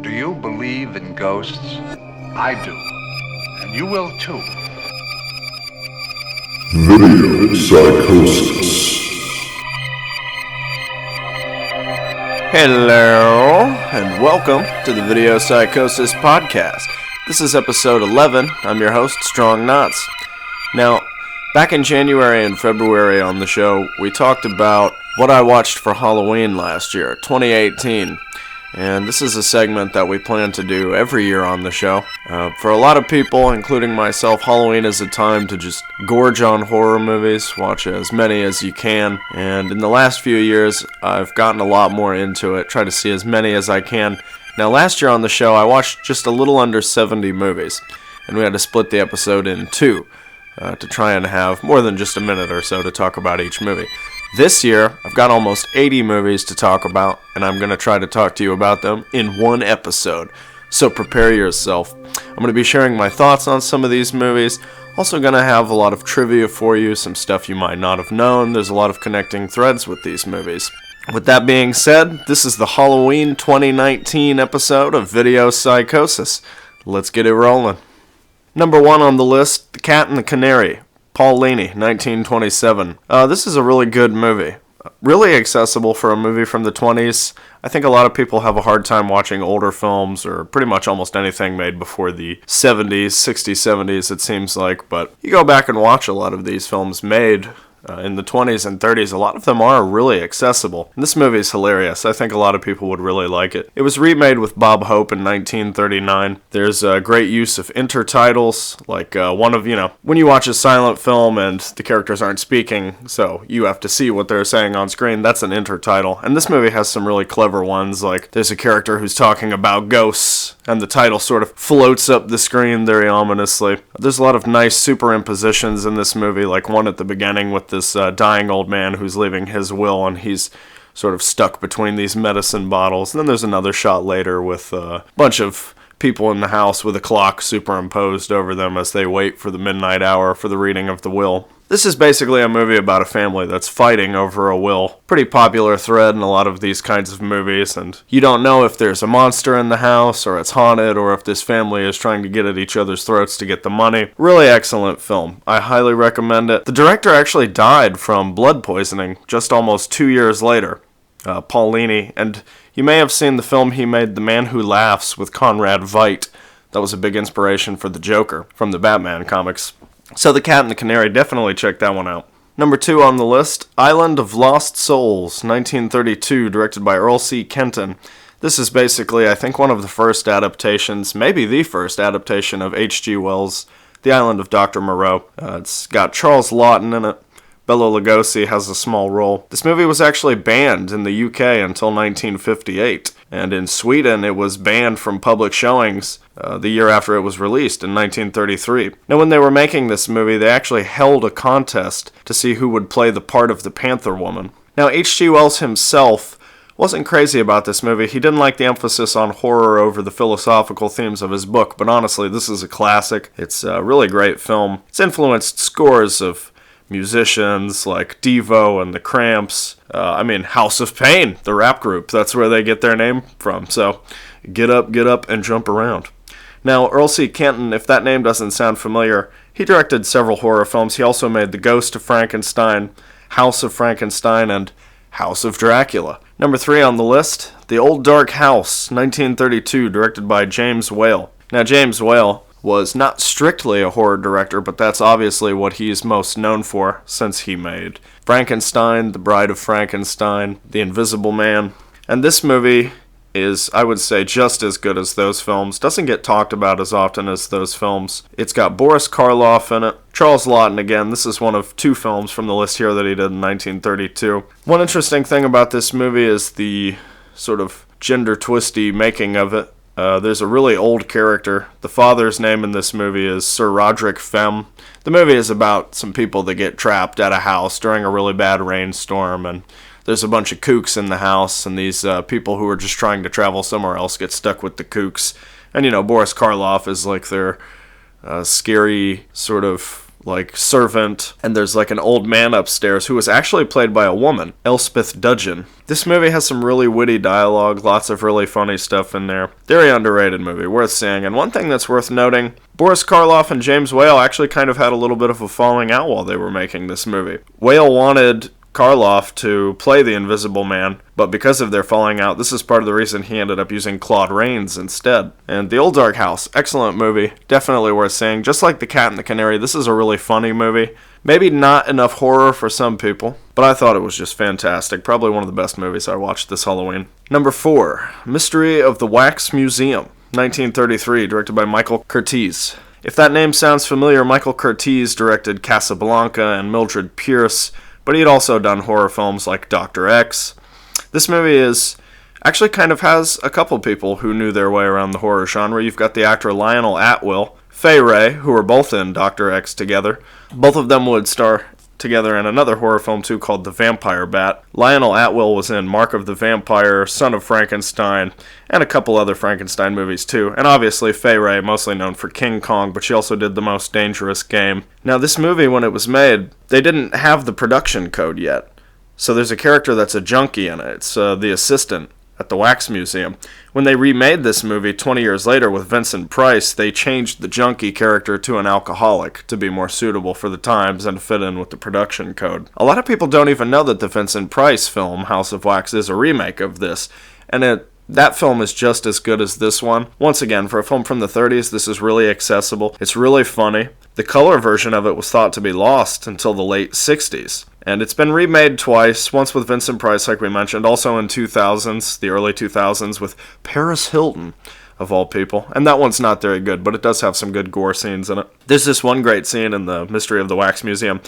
Do you believe in ghosts? I do. And you will too. Video Psychosis. Hello, and welcome to the Video Psychosis podcast. This is episode 11. I'm your host, Strong Knots. Now, back in January and February on the show, we talked about what I watched for Halloween last year, 2018. And this is a segment that we plan to do every year on the show. For a lot of people, including myself, Halloween is a time to just gorge on horror movies, watch as many as you can. And in the last few years, I've gotten a lot more into it, try to see as many as I can. Now, last year on the show, I watched just a little under 70 movies, and we had to split the episode in two to try and have more than just a minute or so to talk about each movie. This year, I've got almost 80 movies to talk about, and I'm going to try to talk to you about them in one episode. So prepare yourself. I'm going to be sharing my thoughts on some of these movies. Also going to have a lot of trivia for you, some stuff you might not have known. There's a lot of connecting threads with these movies. With that being said, this is the Halloween 2019 episode of Video Psychosis. Let's get it rolling. Number 1 on the list, The Cat and the Canary. Paul Leany, 1927. This is a really good movie. Really accessible for a movie from the 20s. I think a lot of people have a hard time watching older films, or pretty much almost anything made before the 70s, 60s, 70s, it seems like. But you go back and watch a lot of these films made in the 20s and 30s, a lot of them are really accessible. And this movie is hilarious. I think a lot of people would really like it. It was remade with Bob Hope in 1939. There's a great use of intertitles, like when you watch a silent film and the characters aren't speaking, so you have to see what they're saying on screen, that's an intertitle. And this movie has some really clever ones, like there's a character who's talking about ghosts, and the title sort of floats up the screen very ominously. There's a lot of nice superimpositions in this movie, like one at the beginning with this dying old man who's leaving his will, and he's sort of stuck between these medicine bottles. And then there's another shot later with a bunch of people in the house with a clock superimposed over them as they wait for the midnight hour for the reading of the will. This is basically a movie about a family that's fighting over a will. Pretty popular thread in a lot of these kinds of movies, and you don't know if there's a monster in the house, or it's haunted, or if this family is trying to get at each other's throats to get the money. Really excellent film. I highly recommend it. The director actually died from blood poisoning just almost 2 years later, Paul Leany, and you may have seen the film he made, The Man Who Laughs, with Conrad Veidt. That was a big inspiration for the Joker from the Batman comics. So The Cat and the Canary, definitely check that one out. Number 2 on the list, Island of Lost Souls, 1932, directed by Earl C. Kenton. This is basically, I think, one of the first adaptations, maybe the first adaptation of H.G. Wells' The Island of Dr. Moreau. It's got Charles Laughton in it. Bela Lugosi has a small role. This movie was actually banned in the UK until 1958, and in Sweden it was banned from public showings the year after it was released in 1933. Now, when they were making this movie, they actually held a contest to see who would play the part of the Panther Woman. Now, H.G. Wells himself wasn't crazy about this movie. He didn't like the emphasis on horror over the philosophical themes of his book, but honestly, this is a classic. It's a really great film. It's influenced scores of musicians like Devo and the Cramps. House of Pain, the rap group. That's where they get their name from. So get up, and jump around. Now, Earl C. Kenton, if that name doesn't sound familiar, he directed several horror films. He also made The Ghost of Frankenstein, House of Frankenstein, and House of Dracula. Number 3 on the list, The Old Dark House, 1932, directed by James Whale. Now, James Whale was not strictly a horror director, but that's obviously what he's most known for, since he made Frankenstein, The Bride of Frankenstein, The Invisible Man. And this movie is, I would say, just as good as those films. Doesn't get talked about as often as those films. It's got Boris Karloff in it. Charles Laughton again. This is one of 2 films from the list here that he did in 1932. One interesting thing about this movie is the sort of gender twisty making of it. There's a really old character. The father's name in this movie is Sir Roderick Fem. The movie is about some people that get trapped at a house during a really bad rainstorm, and there's a bunch of kooks in the house, and these people who are just trying to travel somewhere else get stuck with the kooks. And, Boris Karloff is like their scary sort of like servant, and there's like an old man upstairs who was actually played by a woman, Elspeth Dudgeon. This movie has some really witty dialogue, lots of really funny stuff in there. Very underrated movie, worth seeing. And one thing that's worth noting, Boris Karloff and James Whale actually kind of had a little bit of a falling out while they were making this movie. Whale wanted Karloff to play the Invisible Man, but because of their falling out, this is part of the reason he ended up using Claude Rains instead. And The Old Dark House, excellent movie, definitely worth seeing. Just like The Cat and the Canary, this is a really funny movie. Maybe not enough horror for some people, but I thought it was just fantastic. Probably one of the best movies I watched this Halloween. Number 4, Mystery of the Wax Museum, 1933, directed by Michael Curtiz. If that name sounds familiar, Michael Curtiz directed Casablanca and Mildred Pierce, but he had also done horror films like Dr. X. This movie actually kind of has a couple people who knew their way around the horror genre. You've got the actor Lionel Atwill, Fay Wray, who were both in Dr. X together. Both of them would star together in another horror film too called The Vampire Bat. Lionel Atwill was in Mark of the Vampire, Son of Frankenstein, and a couple other Frankenstein movies too. And obviously Fay Wray, mostly known for King Kong, but she also did The Most Dangerous Game. Now this movie, when it was made, they didn't have the production code yet. So there's a character that's a junkie in it. It's the assistant at the Wax Museum. When they remade this movie 20 years later with Vincent Price, they changed the junkie character to an alcoholic to be more suitable for the times and fit in with the production code. A lot of people don't even know that the Vincent Price film, House of Wax, is a remake of this, and that film is just as good as this one. Once again, for a film from the 30s, this is really accessible. It's really funny. The color version of it was thought to be lost until the late 60s. And it's been remade twice, once with Vincent Price, like we mentioned, also in the early 2000s, with Paris Hilton, of all people. And that one's not very good, but it does have some good gore scenes in it. There's this one great scene in the Mystery of the Wax Museum.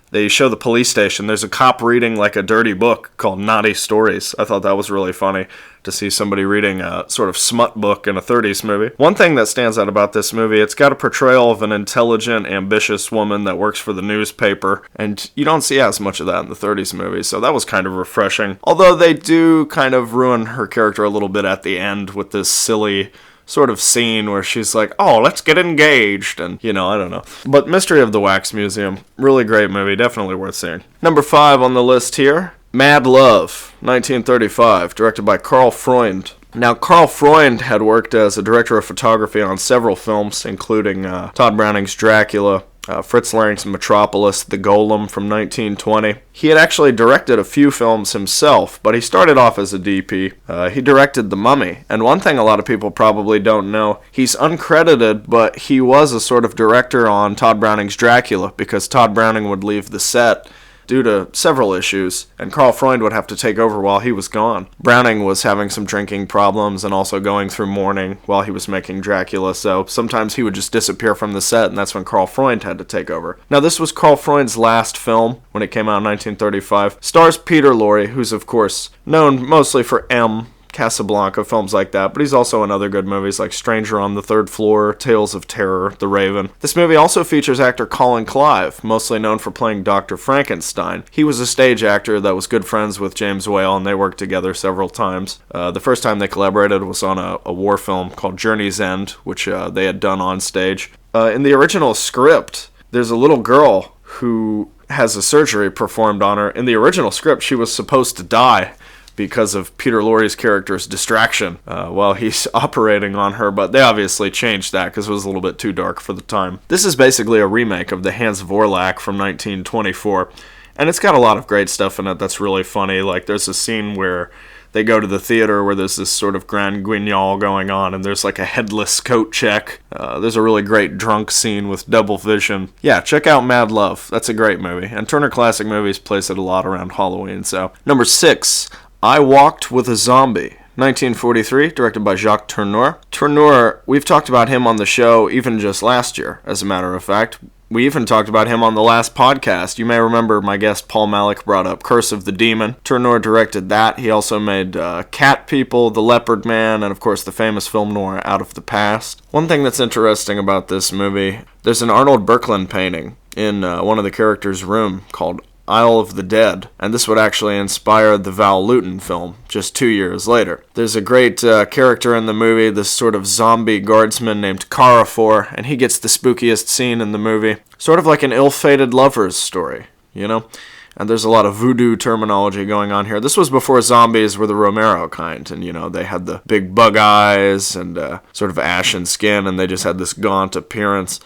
They show the police station. There's a cop reading like a dirty book called Naughty Stories. I thought that was really funny to see somebody reading a sort of smut book in a 30s movie. One thing that stands out about this movie, it's got a portrayal of an intelligent, ambitious woman that works for the newspaper, and you don't see as much of that in the 30s movies, so that was kind of refreshing. Although they do kind of ruin her character a little bit at the end with this silly sort of scene where she's like, oh, let's get engaged, and, I don't know. But Mystery of the Wax Museum, really great movie, definitely worth seeing. Number 5 on the list here, Mad Love, 1935, directed by Karl Freund. Now, Karl Freund had worked as a director of photography on several films, including Todd Browning's Dracula, Fritz Lang's Metropolis, The Golem from 1920. He had actually directed a few films himself, but he started off as a DP. He directed The Mummy, and one thing a lot of people probably don't know, he's uncredited, but he was a sort of director on Todd Browning's Dracula, because Todd Browning would leave the set due to several issues, and Karl Freund would have to take over while he was gone. Browning was having some drinking problems and also going through mourning while he was making Dracula, so sometimes he would just disappear from the set, and that's when Karl Freund had to take over. Now, this was Karl Freund's last film when it came out in 1935. Stars Peter Lorre, who's of course known mostly for M, Casablanca, films like that, but he's also in other good movies like Stranger on the Third Floor, Tales of Terror, The Raven. This movie also features actor Colin Clive, mostly known for playing Dr. Frankenstein. He was a stage actor that was good friends with James Whale, and they worked together several times. The first time they collaborated was on a war film called Journey's End, which they had done on stage. In the original script, there's a little girl who has a surgery performed on her. In the original script, she was supposed to die because of Peter Lorre's character's distraction while he's operating on her, but they obviously changed that because it was a little bit too dark for the time. This is basically a remake of The Hans of Orlac from 1924, and it's got a lot of great stuff in it that's really funny. Like, there's a scene where they go to the theater where there's this sort of grand guignol going on, and there's like a headless coat check. There's a really great drunk scene with double vision. Yeah, check out Mad Love. That's a great movie, and Turner Classic Movies plays it a lot around Halloween. So, number 6, I Walked with a Zombie, 1943, directed by Jacques Tourneur. Tourneur, we've talked about him on the show even just last year, as a matter of fact. We even talked about him on the last podcast. You may remember my guest Paul Malik brought up Curse of the Demon. Tourneur directed that. He also made Cat People, The Leopard Man, and of course the famous film noir Out of the Past. One thing that's interesting about this movie, there's an Arnold Birkeland painting in one of the characters' room called Isle of the Dead, and this would actually inspire the Val Lewton film just 2 years later. There's a great character in the movie, this sort of zombie guardsman named Carafor, and he gets the spookiest scene in the movie. Sort of like an ill-fated lover's story, you know? And there's a lot of voodoo terminology going on here. This was before zombies were the Romero kind, and, you know, they had the big bug eyes and sort of ashen skin, and they just had this gaunt appearance.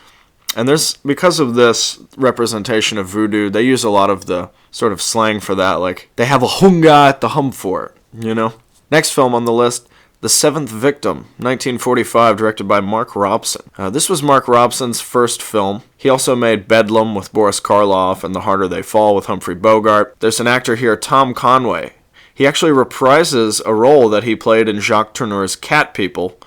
And because of this representation of voodoo, they use a lot of the sort of slang for that, like, they have a hunga at the hum for it, you know? Next film on the list, The Seventh Victim, 1945, directed by Mark Robson. This was Mark Robson's first film. He also made Bedlam with Boris Karloff and The Harder They Fall with Humphrey Bogart. There's an actor here, Tom Conway. He actually reprises a role that he played in Jacques Tourneur's Cat People,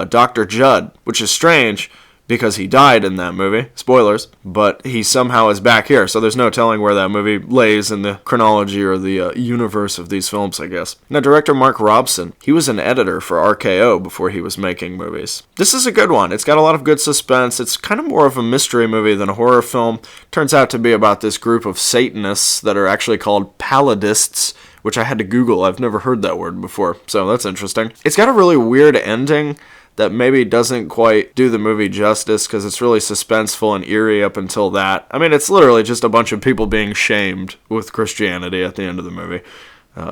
Dr. Judd, which is strange, because he died in that movie. Spoilers. But he somehow is back here, so there's no telling where that movie lays in the chronology or the universe of these films, I guess. Now, director Mark Robson, he was an editor for RKO before he was making movies. This is a good one. It's got a lot of good suspense. It's kind of more of a mystery movie than a horror film. Turns out to be about this group of Satanists that are actually called Palladists, which I had to Google. I've never heard that word before, so that's interesting. It's got a really weird ending that maybe doesn't quite do the movie justice because it's really suspenseful and eerie up until that. I mean, it's literally just a bunch of people being shamed with Christianity at the end of the movie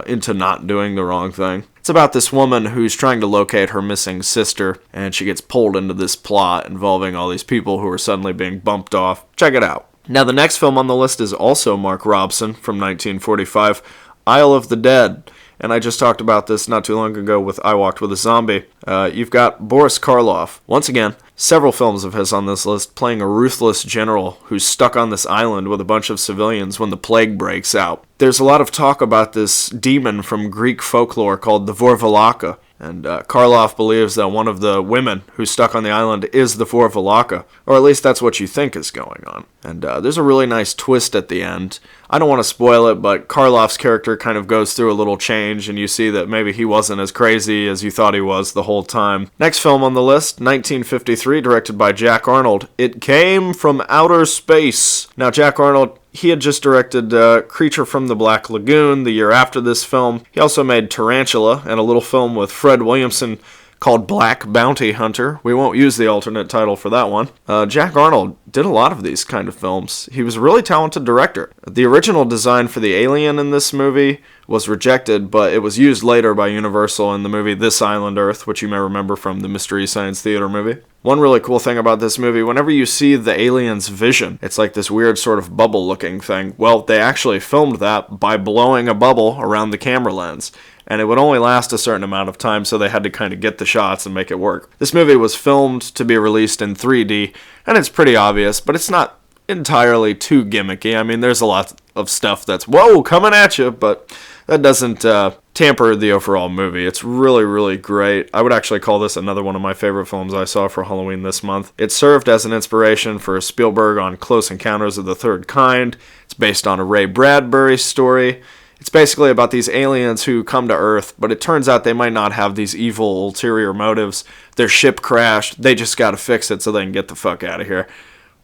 into not doing the wrong thing. It's about this woman who's trying to locate her missing sister, and she gets pulled into this plot involving all these people who are suddenly being bumped off. Check it out. Now, the next film on the list is also Mark Robson from 1945, Isle of the Dead. And I just talked about this not too long ago with I Walked with a Zombie. You've got Boris Karloff. Once again, several films of his on this list, playing a ruthless general who's stuck on this island with a bunch of civilians when the plague breaks out. There's a lot of talk about this demon from Greek folklore called the Vorvalaka. And Karloff believes that one of the women who's stuck on the island is the Vorvalaka, or at least that's what you think is going on. And there's a really nice twist at the end. I don't want to spoil it, but Karloff's character kind of goes through a little change, and you see that maybe he wasn't as crazy as you thought he was the whole time. Next film on the list, 1953, directed by Jack Arnold. It Came from Outer Space. Now, Jack Arnold, he had just directed Creature from the Black Lagoon the year after this film. He also made Tarantula and a little film with Fred Williamson called Black Bounty Hunter. We won't use the alternate title for that one. Jack Arnold did a lot of these kind of films. He was a really talented director. The original design for the alien in this movie was rejected, but it was used later by Universal in the movie This Island Earth, which you may remember from the Mystery Science Theater movie. One really cool thing about this movie, whenever you see the alien's vision, it's like this weird sort of bubble-looking thing. Well, they actually filmed that by blowing a bubble around the camera lens. And it would only last a certain amount of time, so they had to kind of get the shots and make it work. This movie was filmed to be released in 3D, and it's pretty obvious, but it's not entirely too gimmicky. I mean, there's a lot of stuff that's, whoa, coming at you, but that doesn't tamper the overall movie. It's really, really great. I would actually call this another one of my favorite films I saw for Halloween this month. It served as an inspiration for Spielberg on Close Encounters of the Third Kind. It's based on a Ray Bradbury story. It's basically about these aliens who come to Earth, but it turns out they might not have these evil ulterior motives. Their ship crashed. They just gotta fix it so they can get the fuck out of here.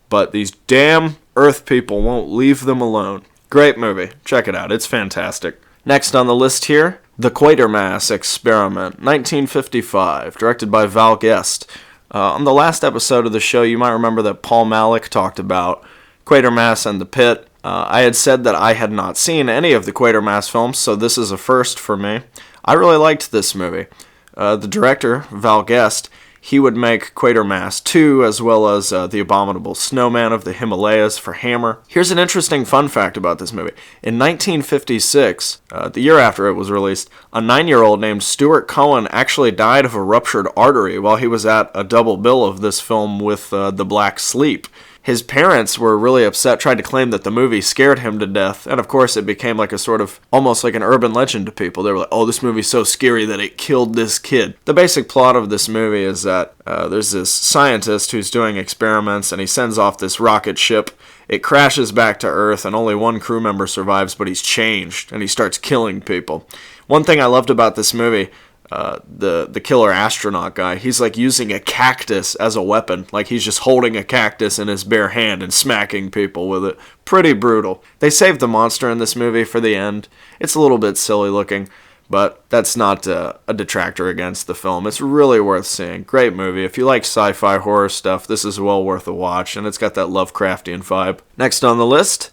But these damn Earth people won't leave them alone. Great movie. Check it out. It's fantastic. Next on the list here, The Quatermass Experiment, 1955, directed by Val Guest. On the last episode of the show, you might remember that Paul Malick talked about Quatermass and the Pit. I had said that I had not seen any of the Quatermass films, so this is a first for me. I really liked this movie. The director, Val Guest, he would make Quatermass 2, as well as The Abominable Snowman of the Himalayas for Hammer. Here's an interesting fun fact about this movie. In 1956, the year after it was released, a 9-year-old named Stuart Cohen actually died of a ruptured artery while he was at a double bill of this film with The Black Sleep. His parents were really upset, tried to claim that the movie scared him to death, and of course it became like a sort of, almost like an urban legend to people. They were like, oh, this movie's so scary that it killed this kid. The basic plot of this movie is that there's this scientist who's doing experiments, and he sends off this rocket ship. It crashes back to Earth, and only one crew member survives, but he's changed, and he starts killing people. One thing I loved about this movie, the killer astronaut guy. He's like using a cactus as a weapon. Like he's just holding a cactus in his bare hand and smacking people with it. Pretty brutal. They saved the monster in this movie for the end. It's a little bit silly looking, but that's not a detractor against the film. It's really worth seeing. Great movie. If you like sci-fi horror stuff, this is well worth a watch, and it's got that Lovecraftian vibe. Next on the list,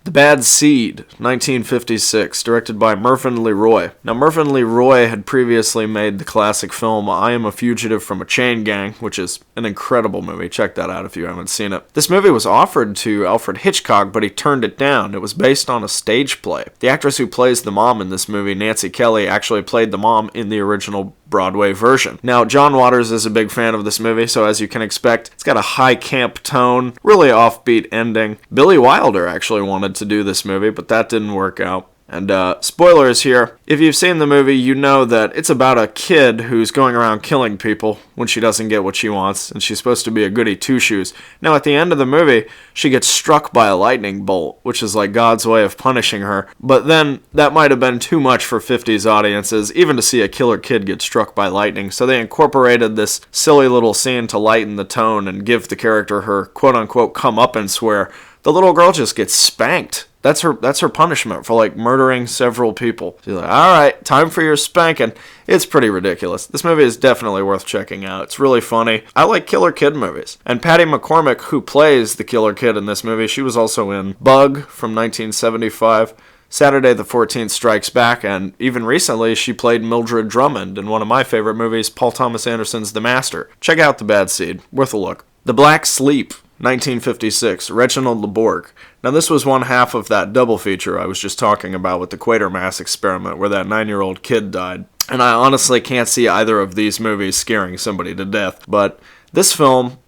The Bad Seed, 1956, directed by Mervyn LeRoy. Now, Mervyn LeRoy had previously made the classic film I Am a Fugitive from a Chain Gang, which is an incredible movie. Check that out if you haven't seen it. This movie was offered to Alfred Hitchcock, but he turned it down. It was based on a stage play. The actress who plays the mom in this movie, Nancy Kelly, actually played the mom in the original Broadway version. Now, John Waters is a big fan of this movie, so as you can expect, it's got a high camp tone, really offbeat ending. Billy Wilder actually wanted to do this movie, but that didn't work out. And spoilers here, if you've seen the movie, you know that it's about a kid who's going around killing people when she doesn't get what she wants, and she's supposed to be a goody two-shoes. Now, at the end of the movie, she gets struck by a lightning bolt, which is like God's way of punishing her. But then, that might have been too much for 50s audiences, even to see a killer kid get struck by lightning, so they incorporated this silly little scene to lighten the tone and give the character her quote-unquote comeuppance, where the little girl just gets spanked. That's her punishment for, like, murdering several people. She's like, all right, time for your spanking. It's pretty ridiculous. This movie is definitely worth checking out. It's really funny. I like killer kid movies. And Patty McCormack, who plays the killer kid in this movie, she was also in Bug from 1975, Saturday the 14th Strikes Back, and even recently she played Mildred Drummond in one of my favorite movies, Paul Thomas Anderson's The Master. Check out The Bad Seed. Worth a look. The Black Sleep, 1956, Reginald LeBorg. Now, this was one half of that double feature I was just talking about with the Quatermass Experiment, where that 9-year-old kid died. And I honestly can't see either of these movies scaring somebody to death. But this film,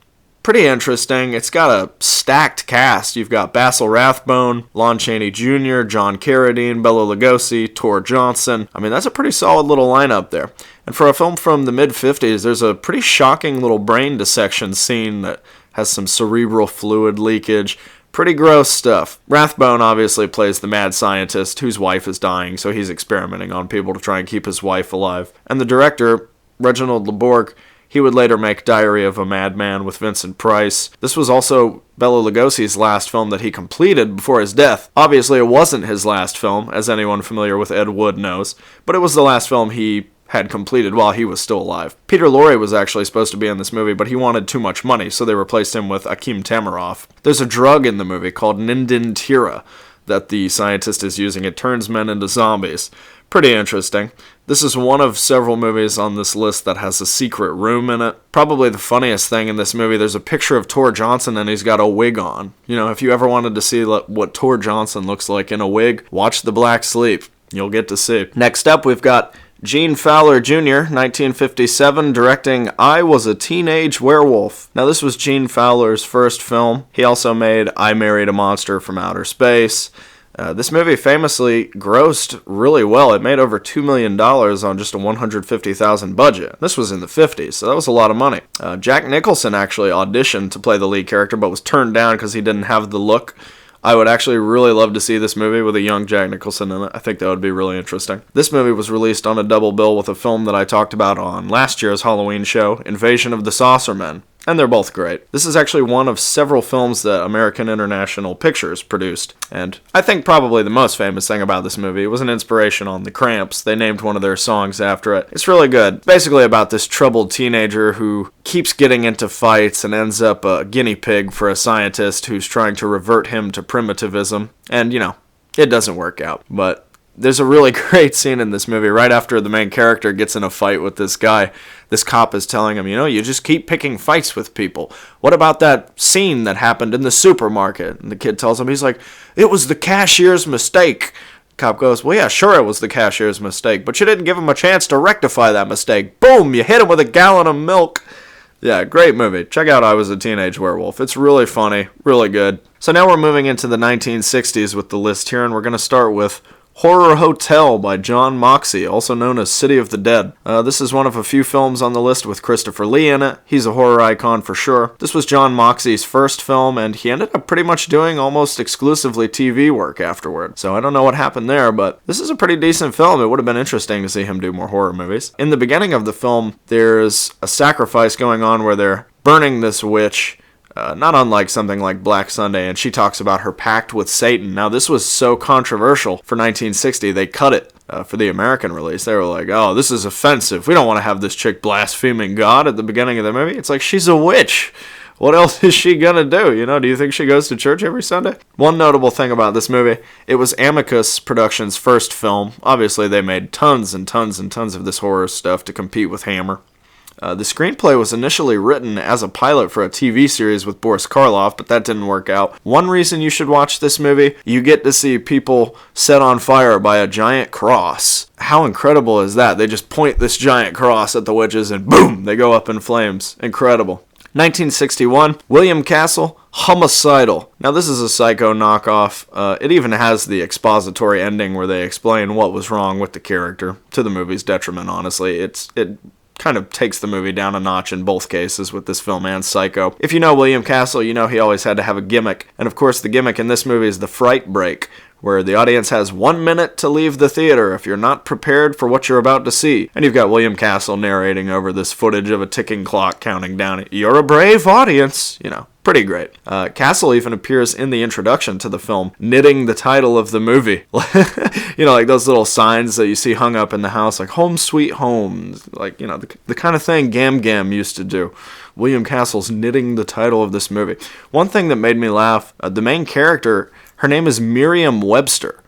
pretty interesting. It's got a stacked cast. You've got Basil Rathbone, Lon Chaney Jr., John Carradine, Bela Lugosi, Tor Johnson. I mean, that's a pretty solid little lineup there. And for a film from the mid-50s, there's a pretty shocking little brain dissection scene that has some cerebral fluid leakage. Pretty gross stuff. Rathbone obviously plays the mad scientist whose wife is dying, so he's experimenting on people to try and keep his wife alive. And the director, Reginald LeBorg, he would later make Diary of a Madman with Vincent Price. This was also Bela Lugosi's last film that he completed before his death. Obviously, it wasn't his last film, as anyone familiar with Ed Wood knows, but it was the last film he had completed while he was still alive. Peter Lorre was actually supposed to be in this movie, but he wanted too much money, so they replaced him with Akim Tamiroff. There's a drug in the movie called Nindintira that the scientist is using. It turns men into zombies. Pretty interesting. This is one of several movies on this list that has a secret room in it. Probably the funniest thing in this movie, there's a picture of Tor Johnson and he's got a wig on. You know, if you ever wanted to see what Tor Johnson looks like in a wig, watch The Black Sleep. You'll get to see. Next up, we've got Gene Fowler Jr., 1957, directing I Was a Teenage Werewolf. Now, this was Gene Fowler's first film. He also made I Married a Monster from Outer Space. This movie famously grossed really well. It made over $2 million on just a $150,000 budget. This was in the 50s, so that was a lot of money. Jack Nicholson actually auditioned to play the lead character, but was turned down because he didn't have the look. I would actually really love to see this movie with a young Jack Nicholson in it. I think that would be really interesting. This movie was released on a double bill with a film that I talked about on last year's Halloween show, Invasion of the Saucermen. And they're both great. This is actually one of several films that American International Pictures produced. And I think probably the most famous thing about this movie was an inspiration on The Cramps. They named one of their songs after it. It's really good. Basically about this troubled teenager who keeps getting into fights and ends up a guinea pig for a scientist who's trying to revert him to primitivism. And, you know, it doesn't work out. But there's a really great scene in this movie right after the main character gets in a fight with this guy. This cop is telling him, you know, you just keep picking fights with people. What about that scene that happened in the supermarket? And the kid tells him, he's like, it was the cashier's mistake. Cop goes, well, yeah, sure it was the cashier's mistake, but you didn't give him a chance to rectify that mistake. Boom, you hit him with a gallon of milk. Yeah, great movie. Check out I Was a Teenage Werewolf. It's really funny, really good. So now we're moving into the 1960s with the list here, and we're going to start with Horror Hotel by John Moxey, also known as City of the Dead. This is one of a few films on the list with Christopher Lee in it. He's a horror icon for sure. This was John Moxey's first film, and he ended up pretty much doing almost exclusively TV work afterward. So I don't know what happened there, but this is a pretty decent film. It would have been interesting to see him do more horror movies. In the beginning of the film, there's a sacrifice going on where they're burning this witch, not unlike something like Black Sunday, and she talks about her pact with Satan. Now, this was so controversial for 1960, they cut it for the American release. They were like, oh, this is offensive. We don't want to have this chick blaspheming God at the beginning of the movie. It's like, she's a witch. What else is she gonna do? You know, do you think she goes to church every Sunday? One notable thing about this movie, it was Amicus Productions' first film. Obviously, they made tons and tons and tons of this horror stuff to compete with Hammer. The screenplay was initially written as a pilot for a TV series with Boris Karloff, but that didn't work out. One reason you should watch this movie, you get to see people set on fire by a giant cross. How incredible is that? They just point this giant cross at the witches and boom, they go up in flames. Incredible. 1961, William Castle, Homicidal. Now this is a Psycho knockoff. It even has the expository ending where they explain what was wrong with the character, to the movie's detriment, honestly. It kind of takes the movie down a notch in both cases with this film and Psycho. If you know William Castle, you know he always had to have a gimmick. And of course the gimmick in this movie is the fright break, where the audience has 1 minute to leave the theater if you're not prepared for what you're about to see. And you've got William Castle narrating over this footage of a ticking clock counting down. You're a brave audience, you know. Pretty great. Castle even appears in the introduction to the film, knitting the title of the movie. You know, like those little signs that you see hung up in the house, like Home Sweet Home. Like, you know, the kind of thing Gam Gam used to do. William Castle's knitting the title of this movie. One thing that made me laugh, the main character, her name is Merriam-Webster,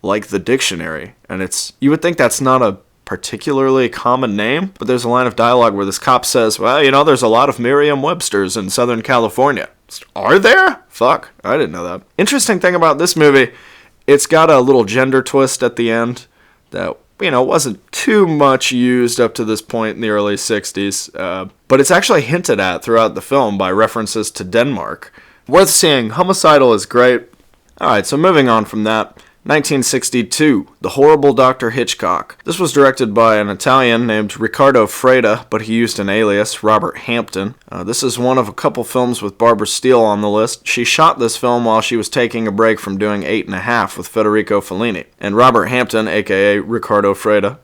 like the dictionary. And you would think that's not a particularly common name, but there's a line of dialogue where this cop says, well, you know, there's a lot of Merriam-Websters in Southern California. Are there? Fuck, I didn't know that. Interesting thing about this movie, it's got a little gender twist at the end that, you know, wasn't too much used up to this point in the early 60s, but it's actually hinted at throughout the film by references to Denmark. Worth seeing. Homicidal is great. Alright, so moving on from that, 1962, The Horrible Dr. Hichcock. This was directed by an Italian named Riccardo Freda, but he used an alias, Robert Hampton. This is one of a couple films with Barbara Steele on the list. She shot this film while she was taking a break from doing 8.5 with Federico Fellini. And Robert Hampton, aka Riccardo Freda,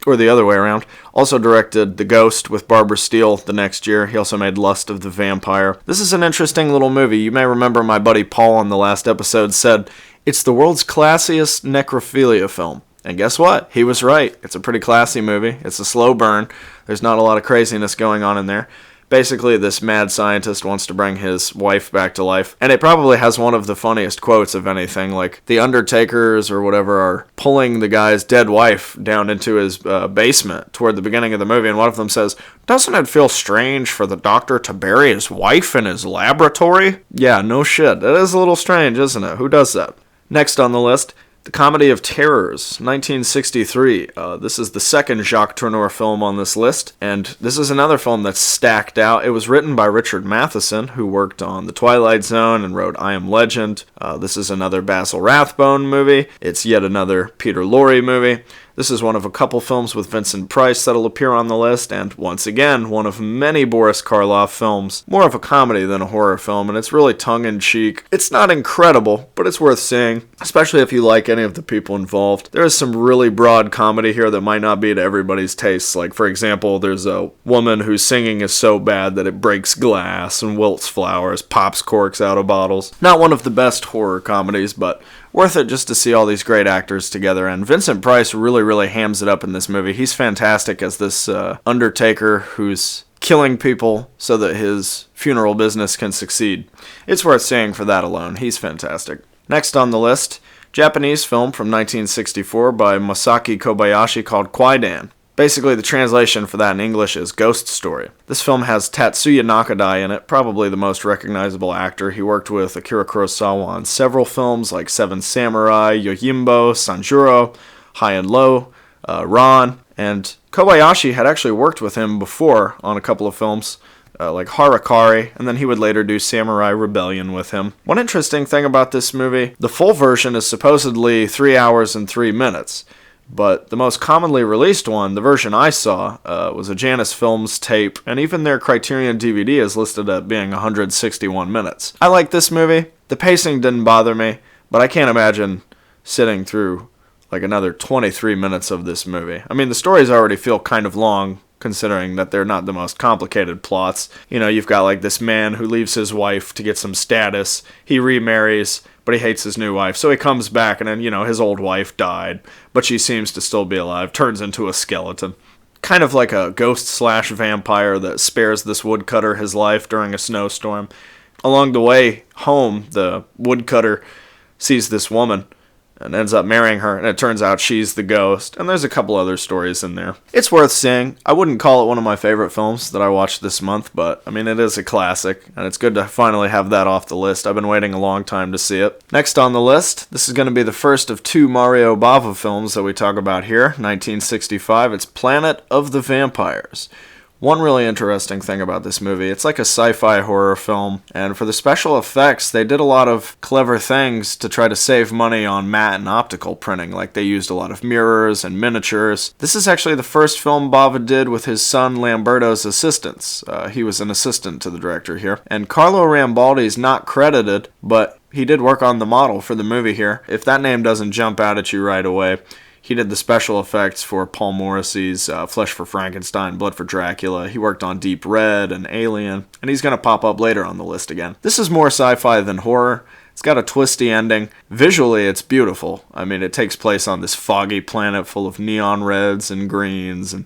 or the other way around, also directed The Ghost with Barbara Steele the next year. He also made Lust of the Vampire. This is an interesting little movie. You may remember my buddy Paul on the last episode said, it's the world's classiest necrophilia film. And guess what? He was right. It's a pretty classy movie. It's a slow burn. There's not a lot of craziness going on in there. Basically, this mad scientist wants to bring his wife back to life. And it probably has one of the funniest quotes of anything. Like, the undertakers or whatever are pulling the guy's dead wife down into his basement toward the beginning of the movie. And one of them says, doesn't it feel strange for the doctor to bury his wife in his laboratory? Yeah, no shit. That is a little strange, isn't it? Who does that? Next on the list, The Comedy of Terrors, 1963. This is the second Jacques Tourneur film on this list, and this is another film that's stacked out. It was written by Richard Matheson, who worked on The Twilight Zone and wrote I Am Legend. This is another Basil Rathbone movie. It's yet another Peter Lorre movie. This is one of a couple films with Vincent Price that'll appear on the list, and once again, one of many Boris Karloff films. More of a comedy than a horror film, and it's really tongue-in-cheek. It's not incredible, but it's worth seeing, especially if you like any of the people involved. There is some really broad comedy here that might not be to everybody's tastes. Like, for example, there's a woman whose singing is so bad that it breaks glass and wilts flowers, pops corks out of bottles. Not one of the best horror comedies, but worth it just to see all these great actors together, and Vincent Price really hams it up in this movie. He's fantastic as this undertaker who's killing people so that his funeral business can succeed. It's worth seeing for that alone. He's fantastic. Next on the list, Japanese film from 1964 by Masaki Kobayashi called Kwaidan. Basically, the translation for that in English is Ghost Story. This film has Tatsuya Nakadai in it, probably the most recognizable actor. He worked with Akira Kurosawa on several films like Seven Samurai, Yojimbo, Sanjuro, High and Low, Ran, and Kobayashi had actually worked with him before on a couple of films. like Harakari, and then he would later do Samurai Rebellion with him. One interesting thing about this movie, the full version is supposedly 3 hours and 3 minutes, but the most commonly released one, the version I saw, was a Janus Films tape, and even their Criterion DVD is listed at being 161 minutes. I like this movie. The pacing didn't bother me, but I can't imagine sitting through like another 23 minutes of this movie. I mean, the stories already feel kind of long, considering that they're not the most complicated plots. You know, you've got like this man who leaves his wife to get some status. He remarries, but he hates his new wife. So he comes back, and then, you know, his old wife died, but she seems to still be alive, turns into a skeleton. Kind of like a ghost/vampire that spares this woodcutter his life during a snowstorm. Along the way home, the woodcutter sees this woman and ends up marrying her, and it turns out she's the ghost, and there's a couple other stories in there. It's worth seeing. I wouldn't call it one of my favorite films that I watched this month, but, I mean, it is a classic, and it's good to finally have that off the list. I've been waiting a long time to see it. Next on the list, this is going to be the first of 2 Mario Bava films that we talk about here, 1965. It's Planet of the Vampires. One really interesting thing about this movie, it's like a sci-fi horror film, and for the special effects, they did a lot of clever things to try to save money on matte and optical printing, like they used a lot of mirrors and miniatures. This is actually the first film Bava did with his son Lamberto's assistance. He was an assistant to the director here. And Carlo Rambaldi's not credited, but he did work on the model for the movie here. If that name doesn't jump out at you right away, he did the special effects for Paul Morrissey's Flesh for Frankenstein, Blood for Dracula. He worked on Deep Red and Alien, and he's going to pop up later on the list again. This is more sci-fi than horror. It's got a twisty ending. Visually, it's beautiful. I mean, it takes place on this foggy planet full of neon reds and greens, and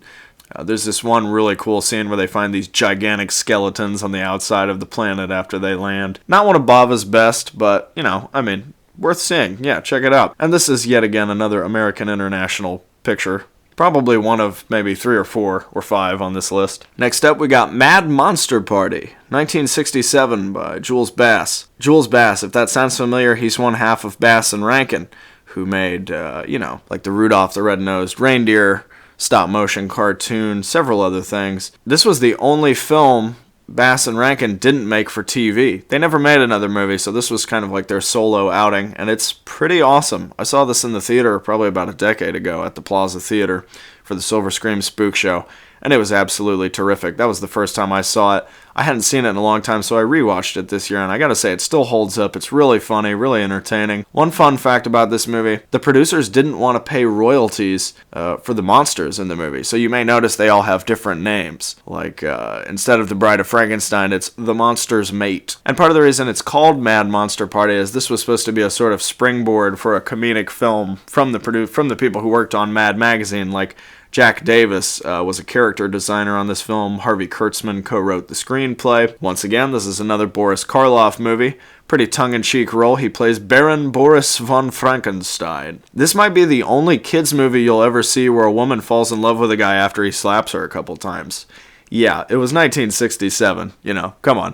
there's this one really cool scene where they find these gigantic skeletons on the outside of the planet after they land. Not one of Bava's best, but, you know, I mean, worth seeing. Yeah, check it out. And this is yet again another American International picture. Probably one of maybe 3 or 4 or 5 on this list. Next up, we got Mad Monster Party, 1967 by Jules Bass. Jules Bass, if that sounds familiar, he's one half of Bass and Rankin, who made, you know, like the Rudolph the Red-Nosed Reindeer, stop-motion cartoon, several other things. This was the only film Bass and Rankin didn't make for TV. They never made another movie, so this was kind of like their solo outing, and it's pretty awesome. I saw this in the theater probably about a decade ago at the Plaza Theater for the Silver Scream Spook Show, and it was absolutely terrific. That was the first time I saw it. I hadn't seen it in a long time, so I rewatched it this year, and I gotta say, it still holds up. It's really funny, really entertaining. One fun fact about this movie, the producers didn't want to pay royalties for the monsters in the movie, so you may notice they all have different names. Like, instead of the Bride of Frankenstein, it's The Monster's Mate. And part of the reason it's called Mad Monster Party is this was supposed to be a sort of springboard for a comedic film from the people who worked on Mad Magazine, like Jack Davis was a character designer on this film. Harvey Kurtzman co-wrote the screenplay. Once again, this is another Boris Karloff movie. Pretty tongue-in-cheek role. He plays Baron Boris von Frankenstein. This might be the only kids movie you'll ever see where a woman falls in love with a guy after he slaps her a couple times. Yeah, it was 1967. You know, come on.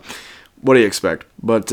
What do you expect? But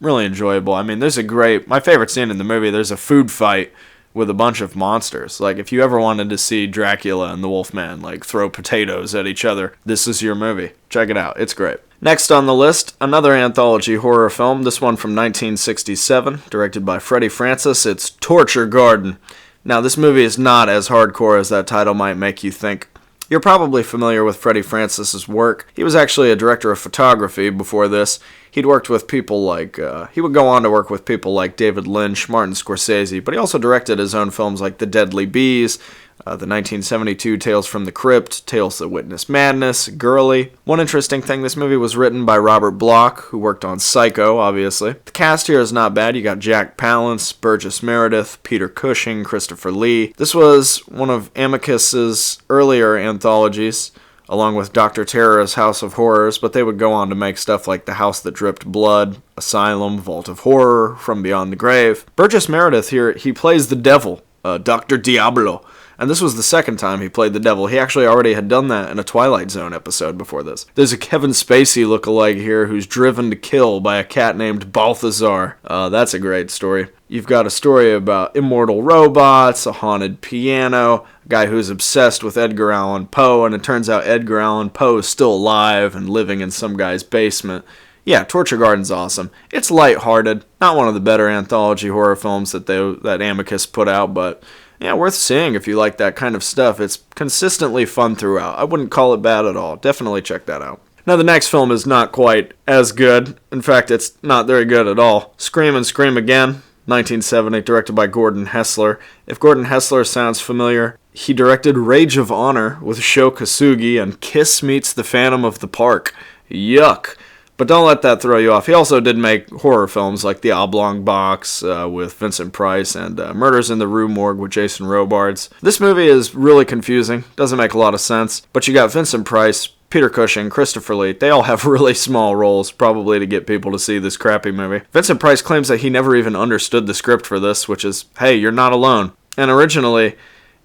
really enjoyable. I mean, my favorite scene in the movie, there's a food fight with a bunch of monsters. Like, if you ever wanted to see Dracula and the Wolfman, like, throw potatoes at each other, this is your movie. Check it out. It's great. Next on the list, another anthology horror film, this one from 1967, directed by Freddie Francis. It's Torture Garden. Now, this movie is not as hardcore as that title might make you think. You're probably familiar with Freddie Francis's work. He was actually a director of photography before this. He'd worked with people like, he would go on to work with people like David Lynch, Martin Scorsese, but he also directed his own films like The Deadly Bees, the 1972 Tales from the Crypt, Tales That Witness Madness, Girly. One interesting thing, this movie was written by Robert Bloch, who worked on Psycho, obviously. The cast here is not bad. You got Jack Palance, Burgess Meredith, Peter Cushing, Christopher Lee. This was one of Amicus's earlier anthologies, along with Dr. Terror's House of Horrors, but they would go on to make stuff like The House That Dripped Blood, Asylum, Vault of Horror, From Beyond the Grave. Burgess Meredith here, he plays the devil, Dr. Diablo, And this was the second time he played the devil. He actually already had done that in a Twilight Zone episode before this. There's a Kevin Spacey lookalike here who's driven to kill by a cat named Balthazar. That's a great story. You've got a story about immortal robots, a haunted piano, a guy who's obsessed with Edgar Allan Poe, and it turns out Edgar Allan Poe is still alive and living in some guy's basement. Yeah, Torture Garden's awesome. It's lighthearted, not one of the better anthology horror films that Amicus put out, but yeah, worth seeing if you like that kind of stuff. It's consistently fun throughout. I wouldn't call it bad at all. Definitely check that out. Now, the next film is not quite as good. In fact, it's not very good at all. Scream and Scream Again. 1970, directed by Gordon Hessler. If Gordon Hessler sounds familiar, he directed Rage of Honor with Sho Kosugi and Kiss Meets the Phantom of the Park. Yuck. But don't let that throw you off. He also did make horror films like The Oblong Box with Vincent Price and Murders in the Rue Morgue with Jason Robards. This movie is really confusing. Doesn't make a lot of sense. But you got Vincent Price, Peter Cushing, Christopher Lee, they all have really small roles, probably to get people to see this crappy movie. Vincent Price claims that he never even understood the script for this, which is, hey, you're not alone. And originally,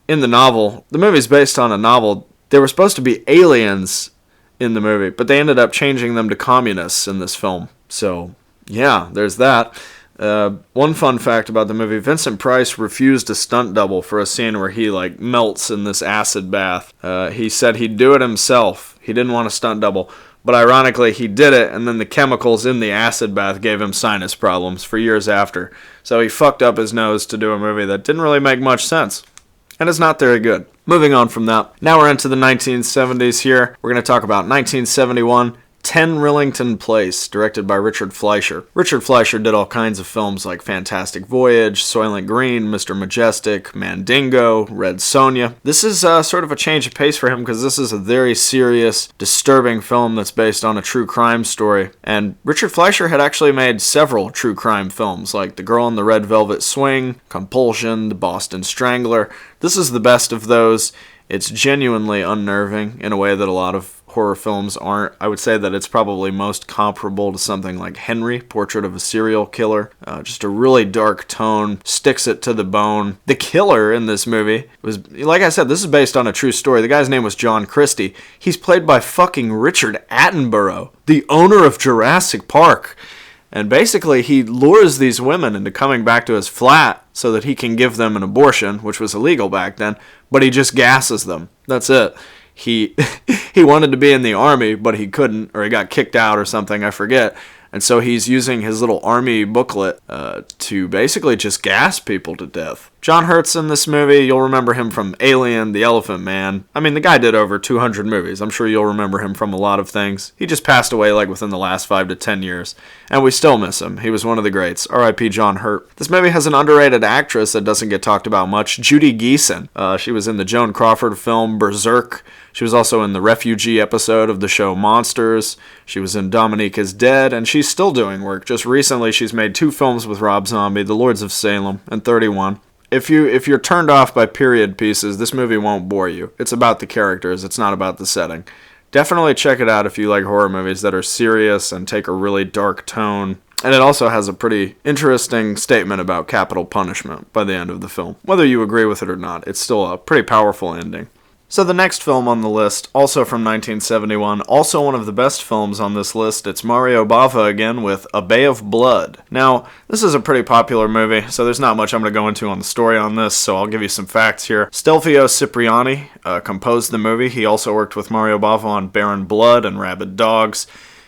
in the novel, the movie's based on a novel, there were supposed to be aliens in the movie, but they ended up changing them to communists in this film. So, yeah, there's that. One fun fact about the movie, Vincent Price refused a stunt double for a scene where he melts in this acid bath. He said he'd do it himself. He didn't want a stunt double. But ironically, he did it, and then the chemicals in the acid bath gave him sinus problems for years after. So he fucked up his nose to do a movie that didn't really make much sense. And it's not very good. Moving on from that, now we're into the 1970s here. We're going to talk about 1971, 10 Rillington Place, directed by Richard Fleischer. Richard Fleischer did all kinds of films like Fantastic Voyage, Soylent Green, Mr. Majestic, Mandingo, Red Sonja. This is sort of a change of pace for him because this is a very serious, disturbing film that's based on a true crime story. And Richard Fleischer had actually made several true crime films like The Girl in the Red Velvet Swing, Compulsion, The Boston Strangler. This is the best of those. It's genuinely unnerving in a way that a lot of horror films aren't. I would say that it's probably most comparable to something like Henry, Portrait of a Serial Killer. Just a really dark tone, sticks it to the bone. The killer in this movie was, like I said, this is based on a true story. The guy's name was John Christie. He's played by fucking Richard Attenborough, the owner of Jurassic Park. And basically, he lures these women into coming back to his flat so that he can give them an abortion, which was illegal back then, but he just gasses them. That's it. He wanted to be in the army, but he couldn't, or he got kicked out or something, I forget. And so he's using his little army booklet to basically just gas people to death. John Hurt's in this movie. You'll remember him from Alien, The Elephant Man. I mean, the guy did over 200 movies. I'm sure you'll remember him from a lot of things. He just passed away within the last 5 to 10 years. And we still miss him. He was one of the greats. R.I.P. John Hurt. This movie has an underrated actress that doesn't get talked about much, Judy Geeson. She was in the Joan Crawford film Berserk. She was also in the Refugee episode of the show Monsters. She was in Dominique is Dead, and she's still doing work. Just recently, she's made 2 films with Rob Zombie, The Lords of Salem and 31. If you're turned off by period pieces, this movie won't bore you. It's about the characters. It's not about the setting. Definitely check it out if you like horror movies that are serious and take a really dark tone. And it also has a pretty interesting statement about capital punishment by the end of the film. Whether you agree with it or not, it's still a pretty powerful ending. So the next film on the list, also from 1971, also one of the best films on this list, it's Mario Bava again with A Bay of Blood. Now, this is a pretty popular movie, so there's not much I'm going to go into on the story on this, so I'll give you some facts here. Stelvio Cipriani composed the movie. He also worked with Mario Bava on Baron Blood and Rabid Dogs.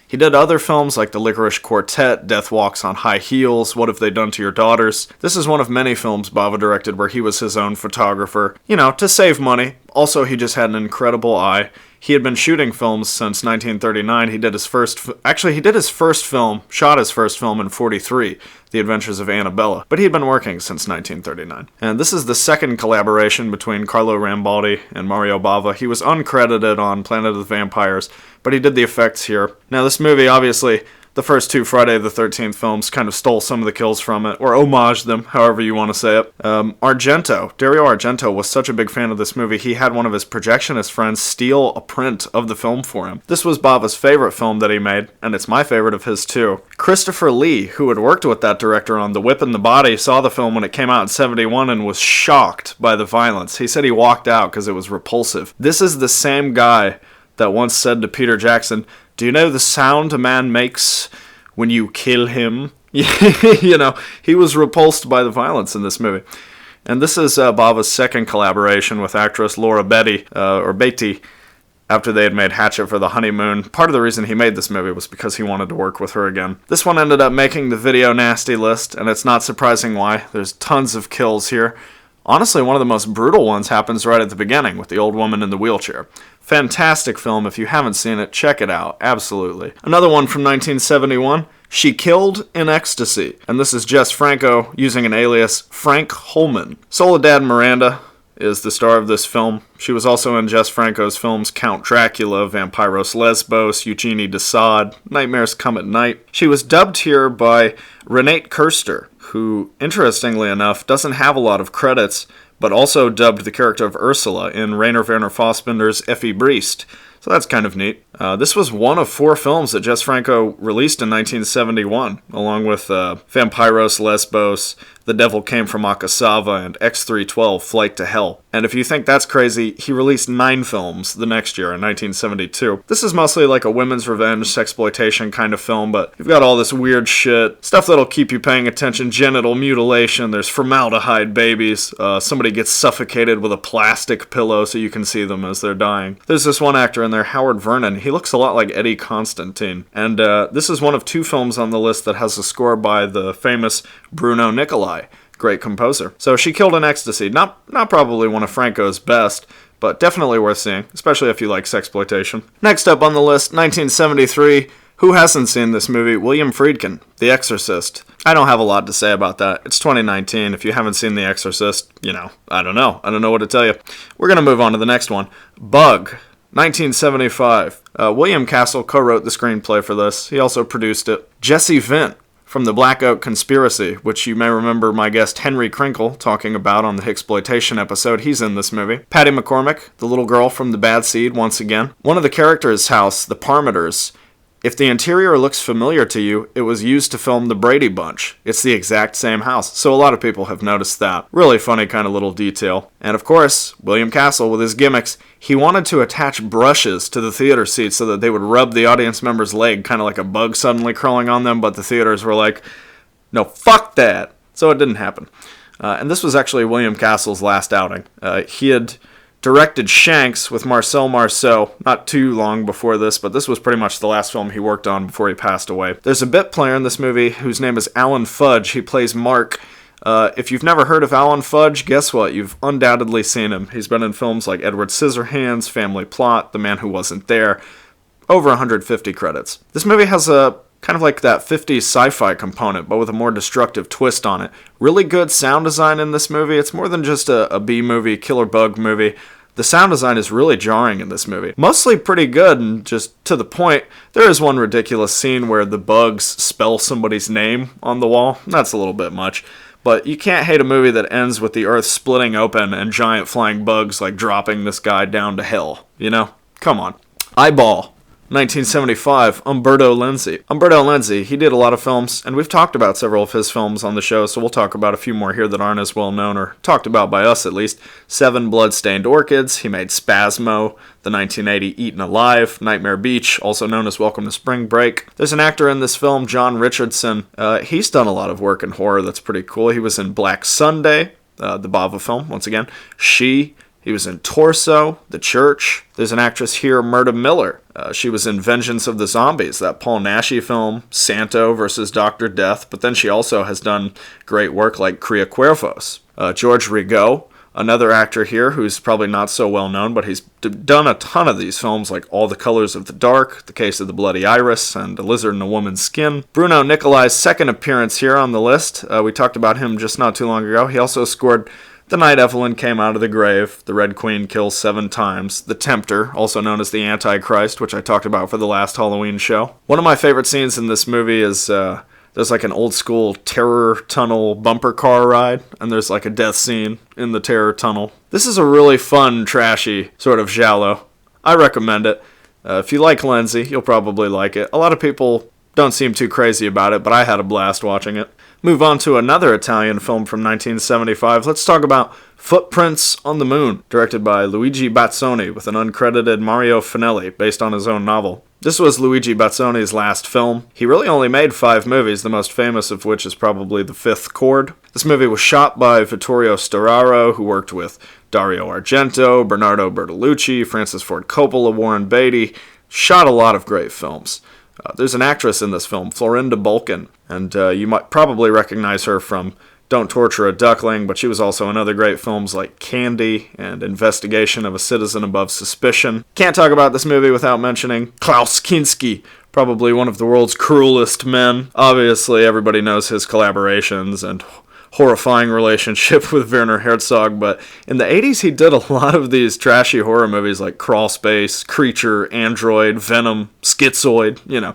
He did other films like The Licorice Quartet, Death Walks on High Heels, What Have They Done to Your Daughters? This is one of many films Bava directed where he was his own photographer, to save money. Also, he just had an incredible eye. He had been shooting films since 1939. He did his first film shot his first film in 43, The Adventures of Annabella. But he had been working since 1939. And this is the second collaboration between Carlo Rambaldi and Mario Bava. He was uncredited on Planet of the Vampires, but he did the effects here. Now, this movie, obviously, The first two Friday the 13th films kind of stole some of the kills from it, or homaged them, however you want to say it. Dario Argento was such a big fan of this movie, he had one of his projectionist friends steal a print of the film for him. This was Bava's favorite film that he made, and it's my favorite of his too. Christopher Lee, who had worked with that director on The Whip and the Body, saw the film when it came out in 71 and was shocked by the violence. He said he walked out because it was repulsive. This is the same guy that once said to Peter Jackson, "Do you know the sound a man makes when you kill him?" You know, he was repulsed by the violence in this movie. And this is Bava's second collaboration with actress Laura Beatty, after they had made Hatchet for the Honeymoon. Part of the reason he made this movie was because he wanted to work with her again. This one ended up making the video nasty list, and it's not surprising why. There's tons of kills here. Honestly, one of the most brutal ones happens right at the beginning with the old woman in the wheelchair. Fantastic film. If you haven't seen it, check it out. Absolutely. Another one from 1971, She Killed in Ecstasy. And this is Jess Franco using an alias Frank Holman. Soledad Miranda is the star of this film. She was also in Jess Franco's films Count Dracula, Vampiros Lesbos, Eugenie de Sade, Nightmares Come at Night. She was dubbed here by Renate Kirster, who, interestingly enough, doesn't have a lot of credits, but also dubbed the character of Ursula in Rainer Werner Fassbinder's Effie Briest. So that's kind of neat. This was one of 4 films that Jess Franco released in 1971, along with Vampiros Lesbos, The Devil Came from Akasawa, and X312, Flight to Hell. And if you think that's crazy, he released 9 films the next year in 1972. This is mostly like a women's revenge, sexploitation kind of film, but you've got all this weird shit, stuff that'll keep you paying attention, genital mutilation, there's formaldehyde babies, somebody gets suffocated with a plastic pillow so you can see them as they're dying. There's this one actor in there, Howard Vernon. He looks a lot like Eddie Constantine. And this is one of 2 films on the list that has a score by the famous Bruno Nicolai, great composer. So She Killed in Ecstasy, not probably one of Franco's best, but definitely worth seeing, especially if you like sexploitation. Next up on the list, 1973. Who hasn't seen this movie? William Friedkin, The Exorcist. I don't have a lot to say about that. It's 2019. If you haven't seen The Exorcist, I don't know. I don't know what to tell you. We're going to move on to the next one. Bug. 1975. William Castle co-wrote the screenplay for this. He also produced it. Jesse Vint from the Black Oak Conspiracy, which you may remember my guest Henry Krinkle talking about on the Hichsploitation episode. He's in this movie. Patty McCormick, the little girl from The Bad Seed, once again. One of the characters' house, the Parmeters, if the interior looks familiar to you, it was used to film The Brady Bunch. It's the exact same house, so a lot of people have noticed that. Really funny kind of little detail. And of course, William Castle with his gimmicks, he wanted to attach brushes to the theater seats so that they would rub the audience member's leg, kind of like a bug suddenly crawling on them, but the theaters were like, no, fuck that. So it didn't happen. And this was actually William Castle's last outing. He had directed Shanks with Marcel Marceau not too long before this, but this was pretty much the last film he worked on before he passed away. There's a bit player in this movie whose name is Alan Fudge. He plays Mark. If you've never heard of Alan Fudge, guess what? You've undoubtedly seen him. He's been in films like Edward Scissorhands, Family Plot, The Man Who Wasn't There. Over 150 credits. This movie has a kind of like that 50s sci-fi component, but with a more destructive twist on it. Really good sound design in this movie. It's more than just a B-movie, killer bug movie. The sound design is really jarring in this movie. Mostly pretty good and just to the point. There is one ridiculous scene where the bugs spell somebody's name on the wall. That's a little bit much. But you can't hate a movie that ends with the earth splitting open and giant flying bugs like dropping this guy down to hell. Come on. Eyeball. 1975, Umberto Lenzi. Umberto Lenzi, he did a lot of films, and we've talked about several of his films on the show, so we'll talk about a few more here that aren't as well known, or talked about by us at least. 7 Blood-Stained Orchids, he made Spasmo, the 1980 Eaten Alive, Nightmare Beach, also known as Welcome to Spring Break. There's an actor in this film, John Richardson. He's done a lot of work in horror that's pretty cool. He was in Black Sunday, the Bava film, once again. He was in Torso, The Church. There's an actress here, Myrta Miller. She was in Vengeance of the Zombies, that Paul Naschy film, Santo versus Dr. Death, but then she also has done great work like Cria Cuervos. George Rigaud, another actor here who's probably not so well known, but he's done a ton of these films like All the Colors of the Dark, The Case of the Bloody Iris, and A Lizard in a Woman's Skin. Bruno Nicolai's second appearance here on the list. We talked about him just not too long ago. He also scored The Night Evelyn came out of the grave. The Red Queen kills 7 times. The Tempter, also known as the Antichrist, which I talked about for the last Halloween show. One of my favorite scenes in this movie is there's like an old school terror tunnel bumper car ride, and there's like a death scene in the terror tunnel. This is a really fun, trashy sort of giallo. I recommend it. If you like Lindsay, you'll probably like it. A lot of people don't seem too crazy about it, but I had a blast watching it. Move on to another Italian film from 1975. Let's talk about Footprints on the Moon, directed by Luigi Bazzoni with an uncredited Mario Finelli, based on his own novel. This was Luigi Bazzoni's last film. He really only made 5 movies, the most famous of which is probably The Fifth Chord. This movie was shot by Vittorio Storaro, who worked with Dario Argento, Bernardo Bertolucci, Francis Ford Coppola, Warren Beatty. Shot a lot of great films. There's an actress in this film, Florinda Balkan, and you might probably recognize her from Don't Torture a Duckling, but she was also in other great films like Candy and Investigation of a Citizen Above Suspicion. Can't talk about this movie without mentioning Klaus Kinski, probably one of the world's cruelest men. Obviously, everybody knows his collaborations and horrifying relationship with Werner Herzog, but in the 80s he did a lot of these trashy horror movies like Crawl Space, Creature, Android, Venom, Schizoid, you know.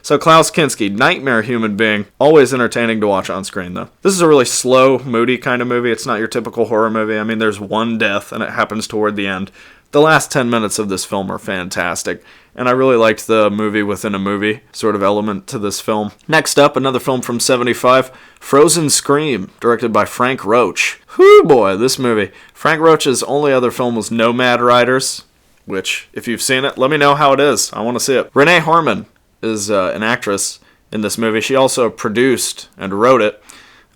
So Klaus Kinski, nightmare human being, always entertaining to watch on screen though. This is a really slow, moody kind of movie. It's not your typical horror movie. I mean, there's one death and it happens toward the end. The last 10 minutes of this film are fantastic, and I really liked the movie within a movie sort of element to this film. Next up, another film from 75, Frozen Scream, directed by Frank Roach. Whoo boy, this movie. Frank Roach's only other film was Nomad Riders, which, if you've seen it, let me know how it is. I want to see it. Renee Harmon is an actress in this movie. She also produced and wrote it.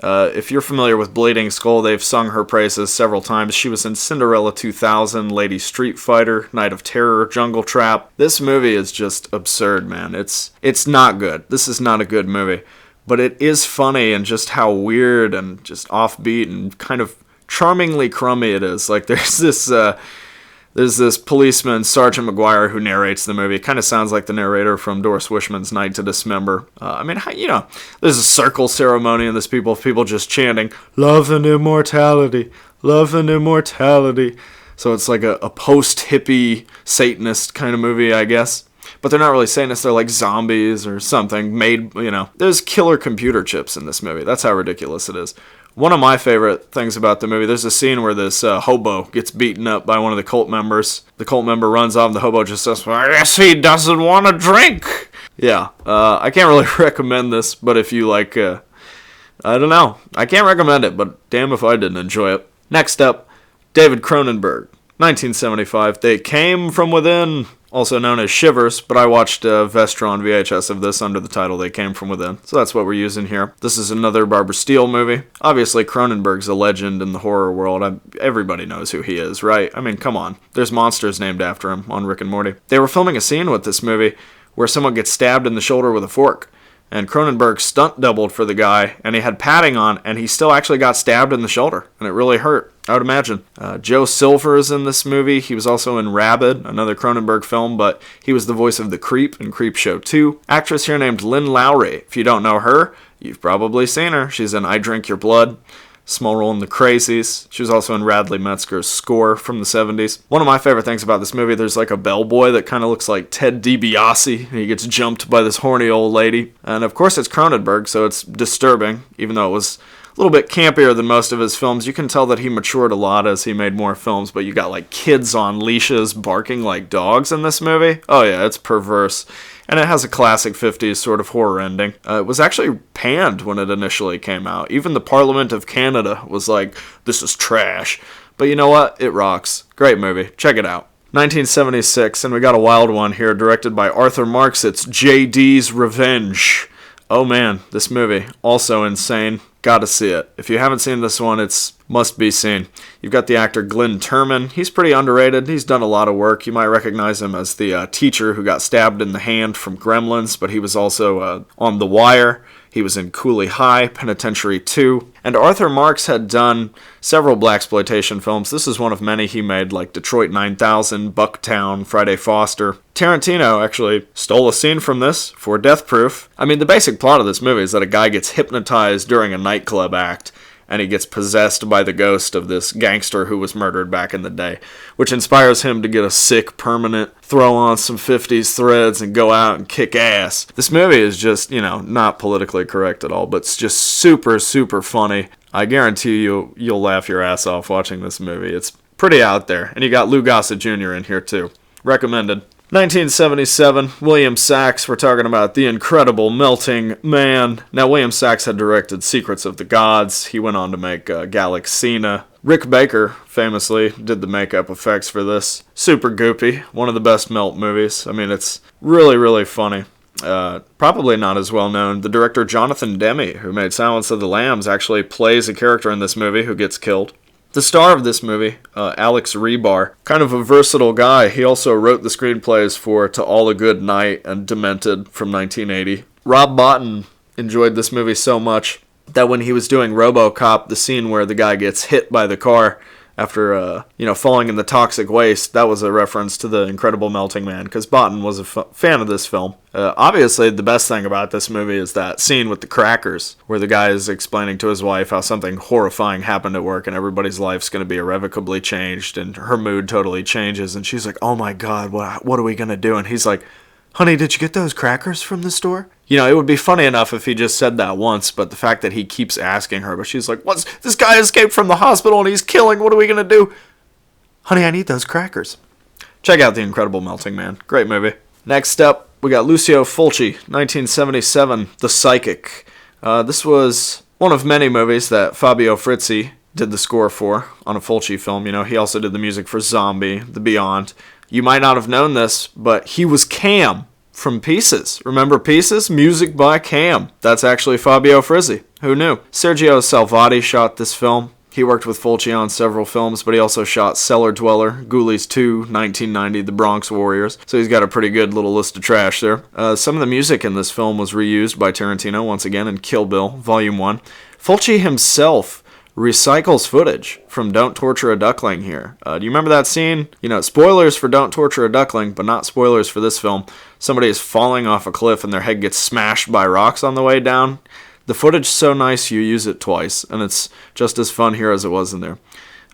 If you're familiar with Bleeding Skull, they've sung her praises several times. She was in Cinderella 2000, Lady Street Fighter, Night of Terror, Jungle Trap. This movie is just absurd, man. It's not good. This is not a good movie. But it is funny, and just how weird and just offbeat and kind of charmingly crummy it is. Like, there's this policeman, Sergeant McGuire, who narrates the movie. It kind of sounds like the narrator from Doris Wishman's Night to Dismember. There's a circle ceremony, and there's people just chanting, "Love and immortality, love and immortality." So it's like a post-hippie Satanist kind of movie, I guess. But they're not really Satanists, they're like zombies or something made, There's killer computer chips in this movie. That's how ridiculous it is. One of my favorite things about the movie, there's a scene where this hobo gets beaten up by one of the cult members. The cult member runs off and the hobo just says, "I guess he doesn't want to drink." Yeah, I can't really recommend this, but if you like, I don't know. I can't recommend it, but damn if I didn't enjoy it. Next up, David Cronenberg, 1975. They Came From Within, also known as Shivers, but I watched a Vestron VHS of this under the title They Came From Within, so that's what we're using here. This is another Barbara Steele movie. Obviously, Cronenberg's a legend in the horror world. Everybody knows who he is, right? I mean, come on. There's monsters named after him on Rick and Morty. They were filming a scene with this movie where someone gets stabbed in the shoulder with a fork. And Cronenberg stunt doubled for the guy, and he had padding on, and he still actually got stabbed in the shoulder, and it really hurt, I would imagine. Joe Silver is in this movie. He was also in Rabid, another Cronenberg film, but he was the voice of the Creep in Creepshow 2. Actress here named Lynn Lowry. If you don't know her, you've probably seen her. She's in I Drink Your Blood, small role in The Crazies. She was also in Radley Metzger's Score from the 70s. One of my favorite things about this movie, there's like a bellboy that kind of looks like Ted DiBiase. He gets jumped by this horny old lady. And of course it's Cronenberg, so it's disturbing, even though it was a little bit campier than most of his films. You can tell that he matured a lot as he made more films, but you got like kids on leashes barking like dogs in this movie. Oh yeah, it's perverse. And it has a classic 50s sort of horror ending. It was actually panned when it initially came out. Even the Parliament of Canada was like, "This is trash." But you know what? It rocks. Great movie. Check it out. 1976, and we got a wild one here, directed by Arthur Marks. It's J.D.'s Revenge. Oh man, this movie, also insane. Gotta see it. If you haven't seen this one, it's must be seen. You've got the actor Glenn Turman. He's pretty underrated. He's done a lot of work. You might recognize him as the teacher who got stabbed in the hand from Gremlins, but he was also on The Wire. He was in Cooley High, Penitentiary 2. And Arthur Marks had done several blaxploitation films. This is one of many he made, like Detroit 9000, Bucktown, Friday Foster. Tarantino actually stole a scene from this for Death Proof. I mean, the basic plot of this movie is that a guy gets hypnotized during a nightclub act, and he gets possessed by the ghost of this gangster who was murdered back in the day, which inspires him to get a sick permanent, throw on some 50s threads, and go out and kick ass. This movie is just, not politically correct at all, but it's just super, super funny. I guarantee you'll laugh your ass off watching this movie. It's pretty out there, and you got Lou Gossett Jr. in here too. Recommended. 1977, William Sachs. We're talking about The Incredible Melting Man. Now, William Sachs had directed Secrets of the Gods. He went on to make Galaxina. Rick Baker, famously, did the makeup effects for this. Super goopy. One of the best melt movies. I mean, it's really, really funny. Probably not as well known. The director Jonathan Demme, who made Silence of the Lambs, actually plays a character in this movie who gets killed. The star of this movie, Alex Rebar, kind of a versatile guy. He also wrote the screenplays for To All a Good Night and Demented from 1980. Rob Bottin enjoyed this movie so much that when he was doing RoboCop, the scene where the guy gets hit by the car after, falling in the toxic waste, that was a reference to The Incredible Melting Man, because Bottin was a fan of this film. Obviously, the best thing about this movie is that scene with the crackers, where the guy is explaining to his wife how something horrifying happened at work and everybody's life's going to be irrevocably changed, and her mood totally changes, and she's like, oh my god, what are we going to do? And he's like, honey, did you get those crackers from the store? It would be funny enough if he just said that once, but the fact that he keeps asking her, but she's like, this guy escaped from the hospital and he's killing, what are we going to do? Honey, I need those crackers. Check out The Incredible Melting Man. Great movie. Next up, we got Lucio Fulci, 1977, The Psychic. This was one of many movies that Fabio Frizzi did the score for on a Fulci film. He also did the music for Zombie, The Beyond. You might not have known this, but he was Cam from Pieces. Remember Pieces? Music by Cam. That's actually Fabio Frizzi. Who knew? Sergio Salvati shot this film. He worked with Fulci on several films, but he also shot Cellar Dweller, Ghoulies 2, 1990, The Bronx Warriors. So he's got a pretty good little list of trash there. Some of the music in this film was reused by Tarantino once again in Kill Bill, Volume 1. Fulci himself recycles footage from Don't Torture a Duckling here. Do you remember that scene? Spoilers for Don't Torture a Duckling, but not spoilers for this film. Somebody is falling off a cliff and their head gets smashed by rocks on the way down. The footage is so nice you use it twice, and it's just as fun here as it was in there.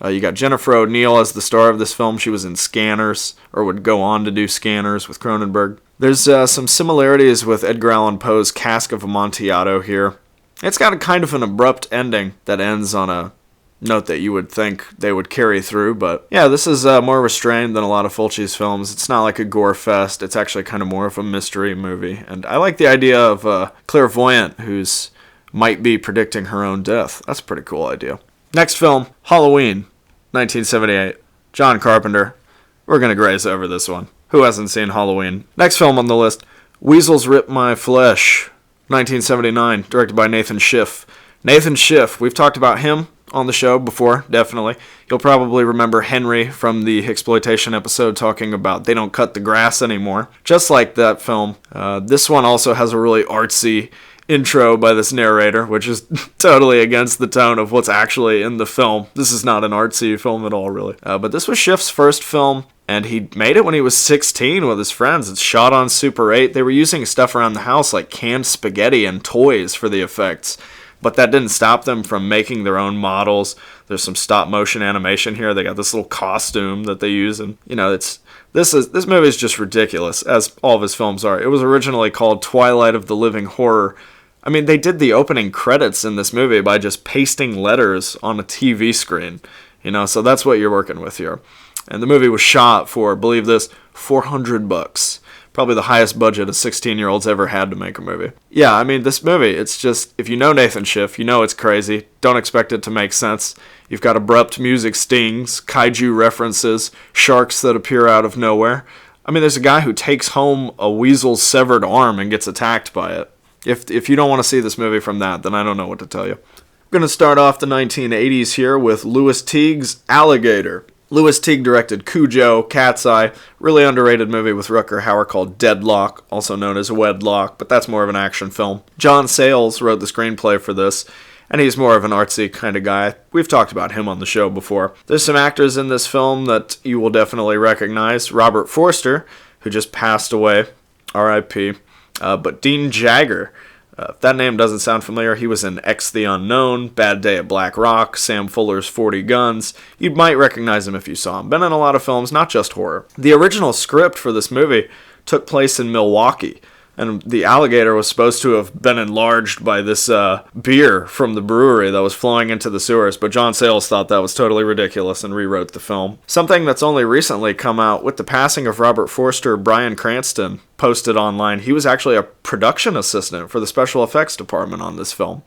You got Jennifer O'Neill as the star of this film. She was in Scanners, or would go on to do Scanners with Cronenberg. There's some similarities with Edgar Allan Poe's Cask of Amontillado here. It's got a kind of an abrupt ending that ends on a note that you would think they would carry through, but yeah, this is more restrained than a lot of Fulci's films. It's not like a gore fest. It's actually kind of more of a mystery movie, and I like the idea of a clairvoyant who's might be predicting her own death. That's a pretty cool idea. Next film, Halloween, 1978. John Carpenter. We're going to graze over this one. Who hasn't seen Halloween? Next film on the list, Weasels Rip My Flesh, 1979, directed by Nathan Schiff. Nathan Schiff, we've talked about him on the show before, definitely. You'll probably remember Henry from the Hichsploitation episode talking about They Don't Cut the Grass Anymore. Just like that film, this one also has a really artsy intro by this narrator, which is totally against the tone of what's actually in the film. This is not an artsy film at all, really. But this was Schiff's first film, and he made it when he was 16 with his friends. It's shot on Super 8. They were using stuff around the house like canned spaghetti and toys for the effects, but that didn't stop them from making their own models. There's some stop motion animation here. They got this little costume that they use, and this movie is just ridiculous, as all of his films are. It was originally called Twilight of the Living Horror. I mean, they did the opening credits in this movie by just pasting letters on a TV screen, so that's what you're working with here. And the movie was shot for, believe this, $400. Probably the highest budget a 16-year-old's ever had to make a movie. Yeah, I mean, this movie, it's just, if you know Nathan Schiff, you know it's crazy. Don't expect it to make sense. You've got abrupt music stings, kaiju references, sharks that appear out of nowhere. I mean, there's a guy who takes home a weasel's severed arm and gets attacked by it. If you don't want to see this movie from that, then I don't know what to tell you. I'm going to start off the 1980s here with Louis Teague's Alligator. Louis Teague directed Cujo, Cat's Eye, really underrated movie with Rutger Hauer called Deadlock, also known as Wedlock, but that's more of an action film. John Sayles wrote the screenplay for this, and he's more of an artsy kind of guy. We've talked about him on the show before. There's some actors in this film that you will definitely recognize. Robert Forster, who just passed away, R.I.P., but Dean Jagger, If that name doesn't sound familiar, he was in X the Unknown, Bad Day at Black Rock, Sam Fuller's 40 Guns. You might recognize him if you saw him. Been in a lot of films, not just horror. The original script for this movie took place in Milwaukee, and the Alligator was supposed to have been enlarged by this beer from the brewery that was flowing into the sewers, but John Sayles thought that was totally ridiculous and rewrote the film. Something that's only recently come out with the passing of Robert Forster, Bryan Cranston posted online. He was actually a production assistant for the special effects department on this film,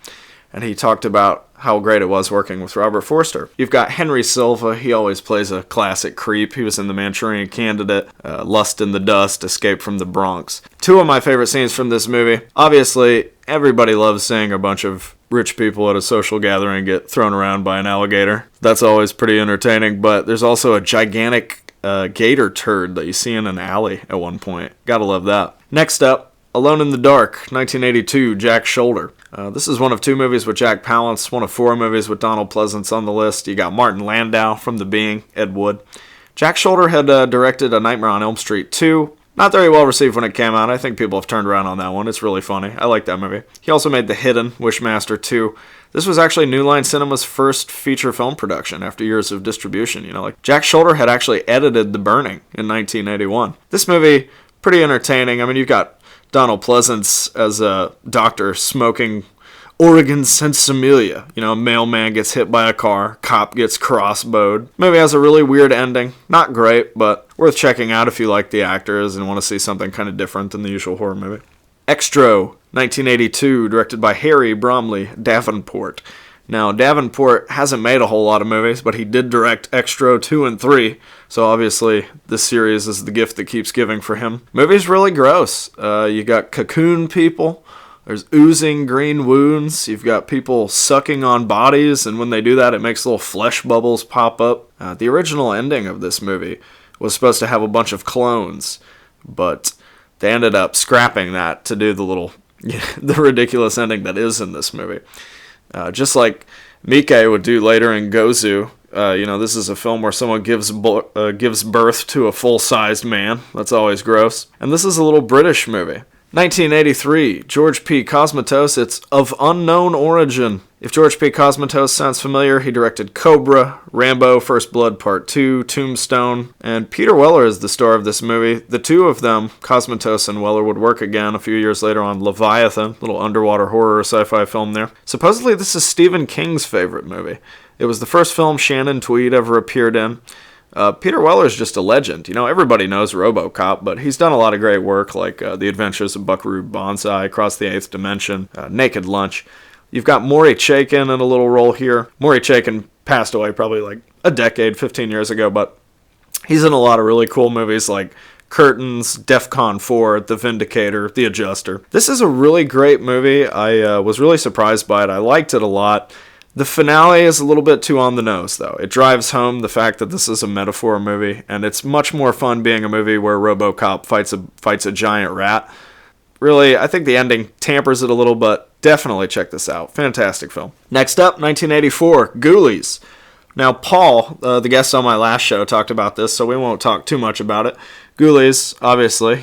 and he talked about how great it was working with Robert Forster. You've got Henry Silva. He always plays a classic creep. He was in The Manchurian Candidate, Lust in the Dust, Escape from the Bronx. Two of my favorite scenes from this movie. Obviously, everybody loves seeing a bunch of rich people at a social gathering get thrown around by an alligator. That's always pretty entertaining, but there's also a gigantic gator turd that you see in an alley at one point. Gotta love that. Next up, Alone in the Dark, 1982, Jack Shoulder. This is one of two movies with Jack Palance, one of four movies with Donald Pleasance on the list. You got Martin Landau from The Being, Ed Wood. Jack Shoulder had directed A Nightmare on Elm Street 2. Not very well received when it came out. I think people have turned around on that one. It's really funny. I like that movie. He also made The Hidden, Wishmaster 2. This was actually New Line Cinema's first feature film production after years of distribution. Jack Shoulder had actually edited The Burning in 1981. This movie, pretty entertaining. I mean, you've got Donald Pleasance as a doctor smoking Oregon Sensibilia. A mailman gets hit by a car, cop gets crossbowed. Movie has a really weird ending. Not great, but worth checking out if you like the actors and want to see something kind of different than the usual horror movie. Extro, 1982, directed by Harry Bromley Davenport. Now, Davenport hasn't made a whole lot of movies, but he did direct Extro 2 and 3, so obviously this series is the gift that keeps giving for him. Movie's really gross. You got cocoon people, there's oozing green wounds, you've got people sucking on bodies, and when they do that, it makes little flesh bubbles pop up. The original ending of this movie was supposed to have a bunch of clones, but they ended up scrapping that to do the ridiculous ending that is in this movie. Just like Mike would do later in Gozu, this is a film where someone gives birth to a full-sized man. That's always gross. And this is a little British movie. 1983, George P. Cosmatos. It's of unknown origin. If George P. Cosmatos sounds familiar, he directed Cobra, Rambo, First Blood Part 2, Tombstone, and Peter Weller is the star of this movie. The two of them, Cosmatos and Weller, would work again a few years later on Leviathan, little underwater horror sci-fi film there. Supposedly this is Stephen King's favorite movie. It was the first film Shannon Tweed ever appeared in. Peter Weller's just a legend. Everybody knows RoboCop, but he's done a lot of great work like The Adventures of Buckaroo Banzai, Across the Eighth Dimension, Naked Lunch. You've got Maury Chaykin in a little role here. Maury Chaykin passed away probably like a decade, 15 years ago, but he's in a lot of really cool movies like Curtains, DEFCON 4, The Vindicator, The Adjuster. This is a really great movie. I was really surprised by it. I liked it a lot. The finale is a little bit too on the nose, though. It drives home the fact that this is a metaphor movie, and it's much more fun being a movie where RoboCop fights a giant rat. Really, I think the ending tampers it a little, but definitely check this out. Fantastic film. Next up, 1984, Ghoulies. Now, Paul, the guest on my last show, talked about this, so we won't talk too much about it. Ghoulies, obviously,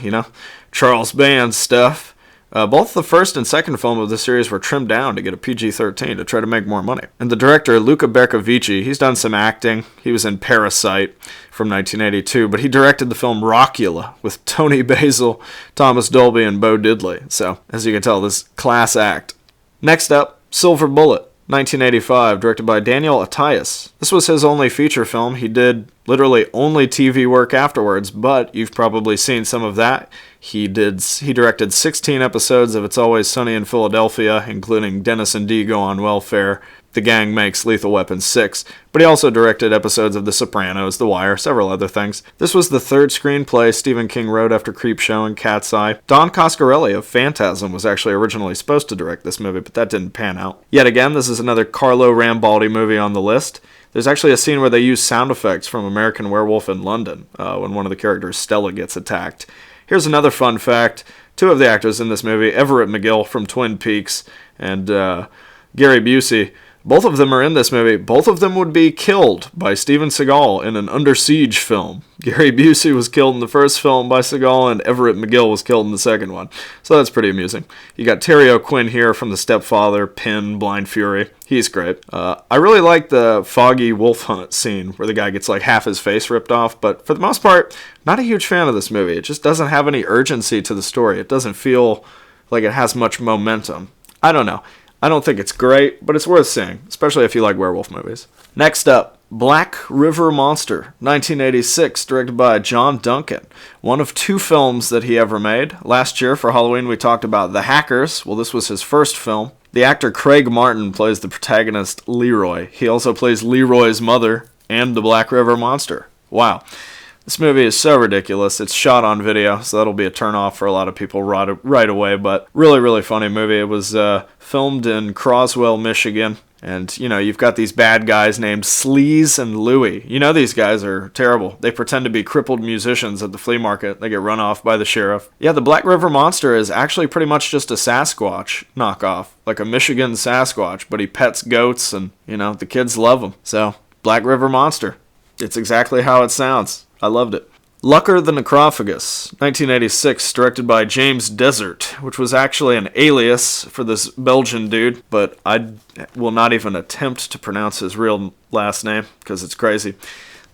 Charles Band stuff. Both the first and second film of the series were trimmed down to get a PG-13 to try to make more money. And the director, Luca Bercovici, he's done some acting. He was in Parasite from 1982, but he directed the film Rockula with Tony Basil, Thomas Dolby, and Bo Diddley. So, as you can tell, this class act. Next up, Silver Bullet, 1985, directed by Daniel Attias. This was his only feature film. He did literally only TV work afterwards, but you've probably seen some of that. He directed 16 episodes of It's Always Sunny in Philadelphia, including Dennis and Dee Go on Welfare, The Gang Makes Lethal Weapon 6, but he also directed episodes of The Sopranos, The Wire, several other things. This was the third screenplay Stephen King wrote after Creepshow and Cat's Eye. Don Coscarelli of Phantasm was actually originally supposed to direct this movie, but that didn't pan out. Yet again, this is another Carlo Rambaldi movie on the list. There's actually a scene where they use sound effects from American Werewolf in London when one of the characters, Stella, gets attacked. Here's another fun fact. Two of the actors in this movie, Everett McGill from Twin Peaks and Gary Busey, Both of them are in this movie. Both of them would be killed by Steven Seagal in an Under Siege film. Gary Busey was killed in the first film by Seagal, and Everett McGill was killed in the second one. So that's pretty amusing. You got Terry O'Quinn here from The Stepfather, Pin, Blind Fury. He's great. I really like the foggy wolf hunt scene where the guy gets like half his face ripped off, but for the most part, not a huge fan of this movie. It just doesn't have any urgency to the story. It doesn't feel like it has much momentum. I don't know. I don't think it's great, but it's worth seeing, especially if you like werewolf movies. Next up, Black River Monster, 1986, directed by John Duncan. One of 2 films that he ever made. Last year for Halloween we talked about The Hackers. Well, this was his first film. The actor Craig Martin plays the protagonist Leroy. He also plays Leroy's mother and the Black River Monster. Wow. This movie is so ridiculous. It's shot on video, so that'll be a turn-off for a lot of people right away, but really, really funny movie. It was filmed in Croswell, Michigan, and, you know, you've got these bad guys named Sleaze and Louie. You know these guys are terrible. They pretend to be crippled musicians at the flea market. They get run off by the sheriff. Yeah, the Black River Monster is actually pretty much just a Sasquatch knockoff, like a Michigan Sasquatch, but he pets goats, and, you know, the kids love him. So, Black River Monster. It's exactly how it sounds. I loved it. Lucker the Necrophagus, 1986, directed by James Desert, which was actually an alias for this Belgian dude, but I will not even attempt to pronounce his real last name, because it's crazy.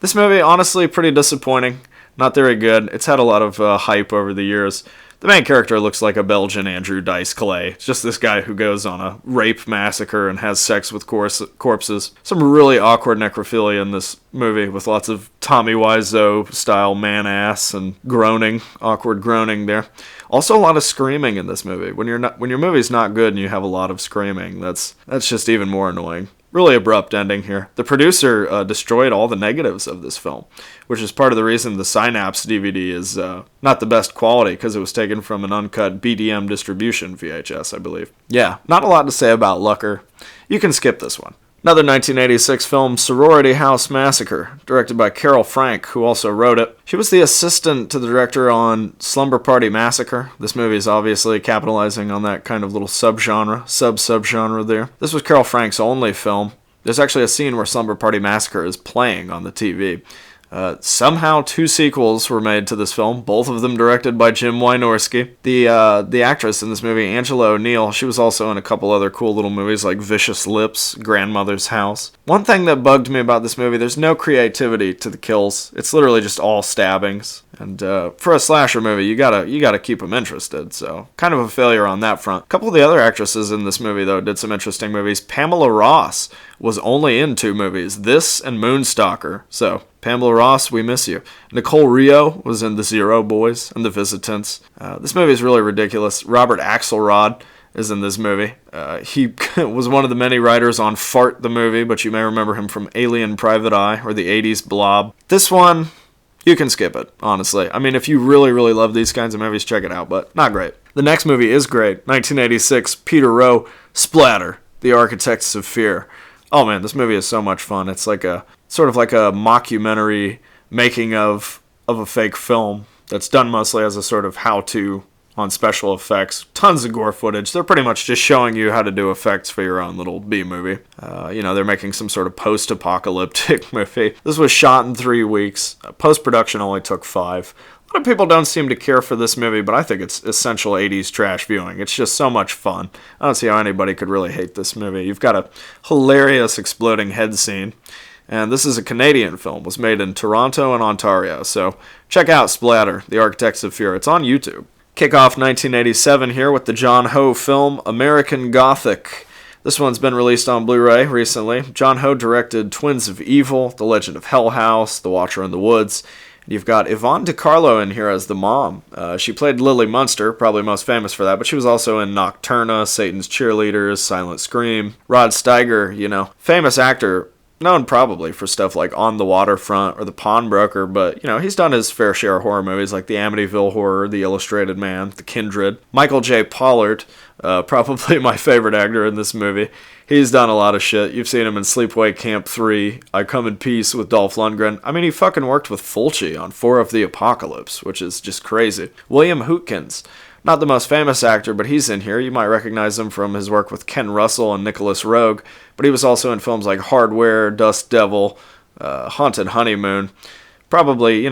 This movie, honestly, pretty disappointing. Not very good. It's had a lot of hype over the years. The main character looks like a Belgian Andrew Dice Clay. It's just this guy who goes on a rape massacre and has sex with corpses. Some really awkward necrophilia in this movie with lots of Tommy Wiseau style man ass and groaning, awkward groaning there. Also a lot of screaming in this movie. When your movie's not good and you have a lot of screaming, that's just even more annoying. Really abrupt ending here. The producer destroyed all the negatives of this film, which is part of the reason the Synapse DVD is not the best quality, because it was taken from an uncut BDM distribution VHS, I believe. Yeah, not a lot to say about Lucker. You can skip this one. Another 1986 film, Sorority House Massacre, directed by Carol Frank, who also wrote it. She was the assistant to the director on Slumber Party Massacre. This movie is obviously capitalizing on that kind of little sub-subgenre there. This was Carol Frank's only film. There's actually a scene where Slumber Party Massacre is playing on the TV. Somehow 2 sequels were made to this film, both of them directed by Jim Wynorski. The actress in this movie, Angela O'Neill, she was also in a couple other cool little movies like Vicious Lips, Grandmother's House. One thing that bugged me about this movie, there's no creativity to the kills. It's literally just all stabbings. And for a slasher movie, you gotta keep them interested, so kind of a failure on that front. A couple of the other actresses in this movie, though, did some interesting movies. Pamela Ross was only in 2 movies, this and Moonstalker, so Pamela Ross, we miss you. Nicole Rio was in The Zero Boys and The Visitants. This movie is really ridiculous. Robert Axelrod is in this movie. He was one of the many writers on Fart the movie, but you may remember him from Alien Private Eye or the 80s Blob. This one, you can skip it, honestly. I mean, if you really, really love these kinds of movies, check it out, but not great. The next movie is great. 1986, Peter Rowe, Splatter, The Architects of Fear. Oh man, this movie is so much fun. It's like sort of like a mockumentary making of a fake film that's done mostly as a sort of how-to on special effects. Tons of gore footage. They're pretty much just showing you how to do effects for your own little B-movie. They're making some sort of post-apocalyptic movie. This was shot in 3 weeks. Post-production only took 5. A lot of people don't seem to care for this movie, but I think it's essential 80s trash viewing. It's just so much fun. I don't see how anybody could really hate this movie. You've got a hilarious exploding head scene. And this is a Canadian film. It was made in Toronto and Ontario. So check out Splatter, The Architects of Fear. It's on YouTube. Kick off 1987 here with the John Ho film American Gothic. This one's been released on Blu-ray recently. John Ho directed Twins of Evil, The Legend of Hell House, The Watcher in the Woods. You've got Yvonne DiCarlo in here as the mom. She played Lily Munster, probably most famous for that, but she was also in Nocturna, Satan's Cheerleaders, Silent Scream. Rod Steiger, famous actor, known probably for stuff like On the Waterfront or The Pawnbroker, but, he's done his fair share of horror movies like The Amityville Horror, The Illustrated Man, The Kindred. Michael J. Pollard, probably my favorite actor in this movie. He's done a lot of shit. You've seen him in Sleepaway Camp 3, I Come in Peace with Dolph Lundgren. I mean, he fucking worked with Fulci on 4 of the Apocalypse, which is just crazy. William Hootkins, Not the most famous actor, but he's in here. You might recognize him from his work with Ken Russell and Nicholas Roeg, but he was also in films like Hardware, Dust Devil, Haunted Honeymoon. Probably,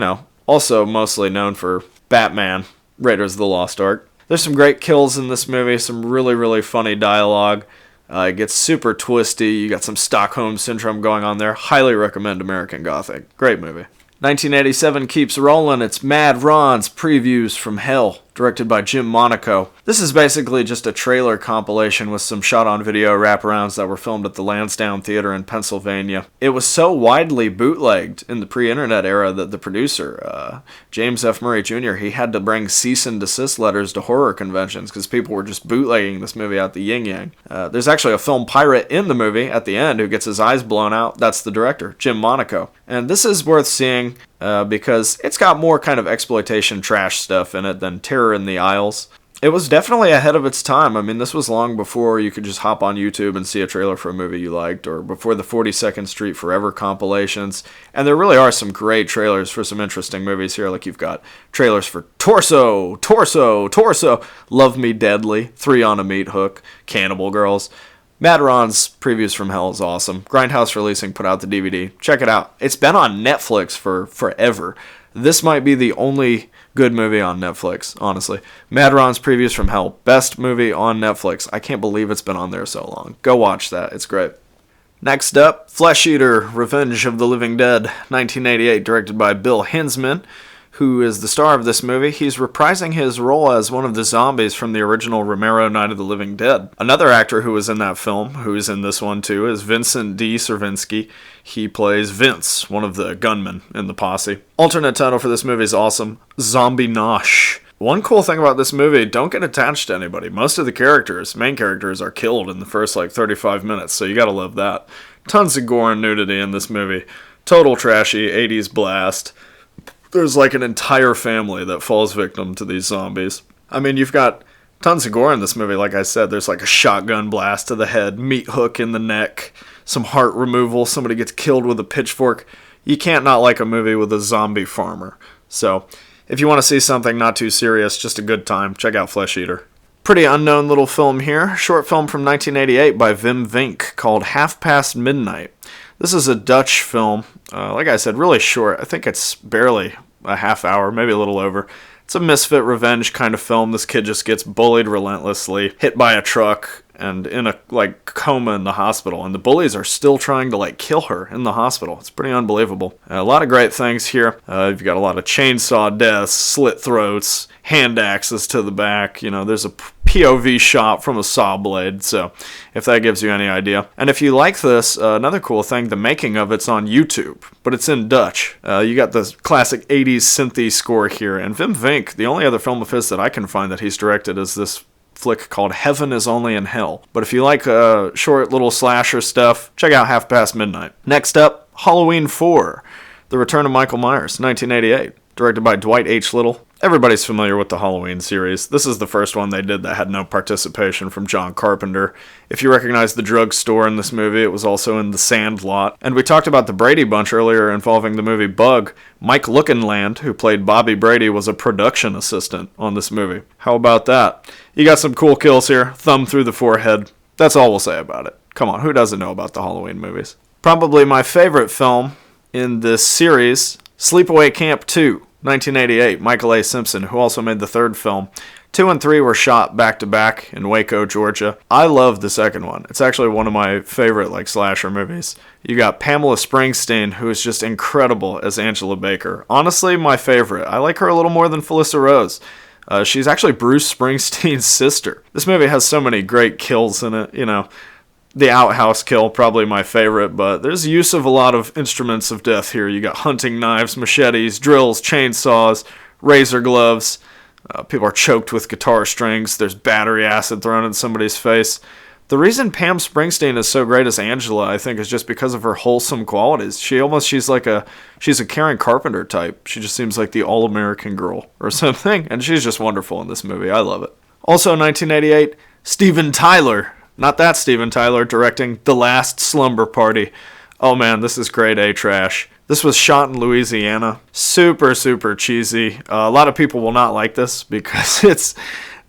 also mostly known for Batman, Raiders of the Lost Ark. There's some great kills in this movie, some really, really funny dialogue. It gets super twisty. You got some Stockholm Syndrome going on there. Highly recommend American Gothic. Great movie. 1987 keeps rolling. It's Mad Ron's Prevues from Hell, directed by Jim Monaco. This is basically just a trailer compilation with some shot-on-video wraparounds that were filmed at the Lansdowne Theater in Pennsylvania. It was so widely bootlegged in the pre-internet era that the producer, James F. Murray Jr., he had to bring cease and desist letters to horror conventions because people were just bootlegging this movie out the yin-yang. There's actually a film pirate in the movie at the end who gets his eyes blown out. That's the director, Jim Monaco. And this is worth seeing because it's got more kind of exploitation trash stuff in it than Terror in the Isles. It was definitely ahead of its time. I mean, this was long before you could just hop on YouTube and see a trailer for a movie you liked, or before the 42nd Street Forever compilations. And there really are some great trailers for some interesting movies here. Like you've got trailers for Torso, Love Me Deadly, 3 on a Meat Hook, Cannibal Girls. Mad Ron's Prevues from Hell is awesome. Grindhouse Releasing put out the DVD. Check it out. It's been on Netflix for forever. This might be the only good movie on Netflix, honestly. Mad Ron's Prevues from Hell. Best movie on Netflix. I can't believe it's been on there so long. Go watch that. It's great. Next up, Flesh Eater, Revenge of the Living Dead, 1988, directed by Bill Hinsman, who is the star of this movie. He's reprising his role as one of the zombies from the original Romero Night of the Living Dead. Another actor who was in that film, who's in this one too, is Vincent D. Cervinsky. He plays Vince, one of the gunmen in the posse. Alternate title for this movie is awesome, Zombie Nosh. One cool thing about this movie, don't get attached to anybody. Most of the main characters, are killed in the first 35 minutes, so you gotta love that. Tons of gore and nudity in this movie. Total trashy, 80s blast. There's an entire family that falls victim to these zombies. I mean, you've got tons of gore in this movie, like I said. There's a shotgun blast to the head, meat hook in the neck, some heart removal, somebody gets killed with a pitchfork. You can't not like a movie with a zombie farmer. So, if you want to see something not too serious, just a good time, check out Flesh Eater. Pretty unknown little film here. Short film from 1988 by Wim Vink called Half Past Midnight. This is a Dutch film. Like I said, really short. I think it's barely a half hour, maybe a little over. It's a misfit revenge kind of film. This kid just gets bullied relentlessly, hit by a truck, and in a coma in the hospital. And the bullies are still trying to kill her in the hospital. It's pretty unbelievable. A lot of great things here. You've got a lot of chainsaw deaths, slit throats, hand axes to the back. There's a POV shot from a saw blade, so if that gives you any idea. And if you like this, another cool thing, the making of it's on YouTube, but it's in Dutch. You got the classic 80s synthy score here, and Wim Vink, the only other film of his that I can find that he's directed is this flick called Heaven is Only in Hell. But if you like short little slasher stuff, check out Half Past Midnight. Next up, Halloween 4, The Return of Michael Myers, 1988, directed by Dwight H. Little. Everybody's familiar with the Halloween series. This is the first one they did that had no participation from John Carpenter. If you recognize the drugstore in this movie, it was also in The Sandlot. And we talked about the Brady Bunch earlier involving the movie Bug. Mike Lookinland, who played Bobby Brady, was a production assistant on this movie. How about that? You got some cool kills here. Thumb through the forehead. That's all we'll say about it. Come on, who doesn't know about the Halloween movies? Probably my favorite film in this series, Sleepaway Camp 2. 1988, Michael A. Simpson, who also made the third film. 2 and 3 were shot back-to-back in Waco, Georgia. I love the second one. It's actually one of my favorite slasher movies. You got Pamela Springsteen, who is just incredible as Angela Baker. Honestly, my favorite. I like her a little more than Felissa Rose. She's actually Bruce Springsteen's sister. This movie has so many great kills in it, The outhouse kill, probably my favorite, but there's use of a lot of instruments of death here. You got hunting knives, machetes, drills, chainsaws, razor gloves. People are choked with guitar strings. There's battery acid thrown in somebody's face. The reason Pam Springsteen is so great as Angela, I think, is just because of her wholesome qualities. She's a Karen Carpenter type. She just seems like the all-American girl or something, and she's just wonderful in this movie. I love it. Also, 1988, Steven Tyler. Not that Steven Tyler, directing The Last Slumber Party. Oh man, this is grade A trash. This was shot in Louisiana. Super, super cheesy. A lot of people will not like this because it's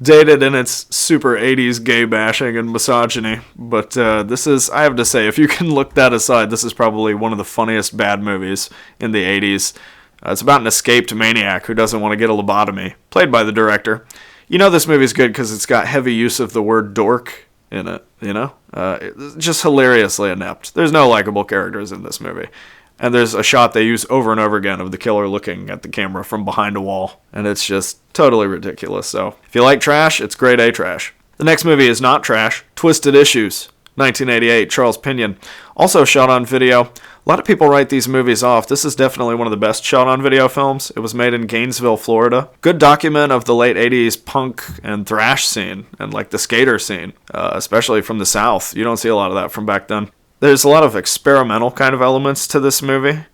dated in its super 80s gay bashing and misogyny. But this is, I have to say, if you can look that aside, this is probably one of the funniest bad movies in the 80s. It's about an escaped maniac who doesn't want to get a lobotomy, played by the director. You know this movie's good because it's got heavy use of the word dork in it, you know? It's just hilariously inept. There's no likable characters in this movie. And there's a shot they use over and over again of the killer looking at the camera from behind a wall. And it's just totally ridiculous. So if you like trash, it's grade A trash. The next movie is not trash. Twisted Issues, 1988, Charles Pinion. Also shot on video. A lot of people write these movies off. This is definitely one of the best shot on video films. It was made in Gainesville, Florida. Good document of the late 80s punk and thrash scene and like the skater scene, especially from the South. You don't see a lot of that from back then. There's a lot of experimental kind of elements to this movie,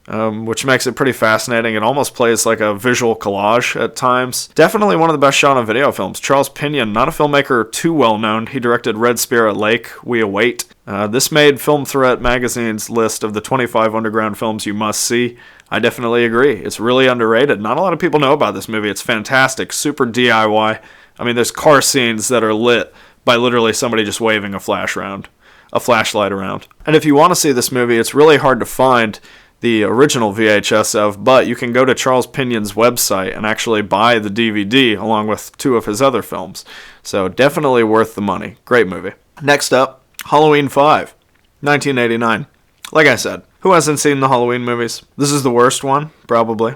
which makes it pretty fascinating. It almost plays like a visual collage at times. Definitely one of the best shot-on-video films. Charles Pinion, not a filmmaker too well-known. He directed Red Spirit Lake, We Await. This made Film Threat magazine's list of the 25 underground films you must see. I definitely agree. It's really underrated. Not a lot of people know about this movie. It's fantastic. Super DIY. I mean, there's car scenes that are lit by literally somebody just waving a flashlight around. And if you want to see this movie, it's really hard to find the original VHS of, but you can go to Charles Pinion's website and actually buy the DVD along with 2 of his other films. So definitely worth the money. Great movie. Next up, Halloween 5, 1989. Like I said, who hasn't seen the Halloween movies? This is the worst one, probably.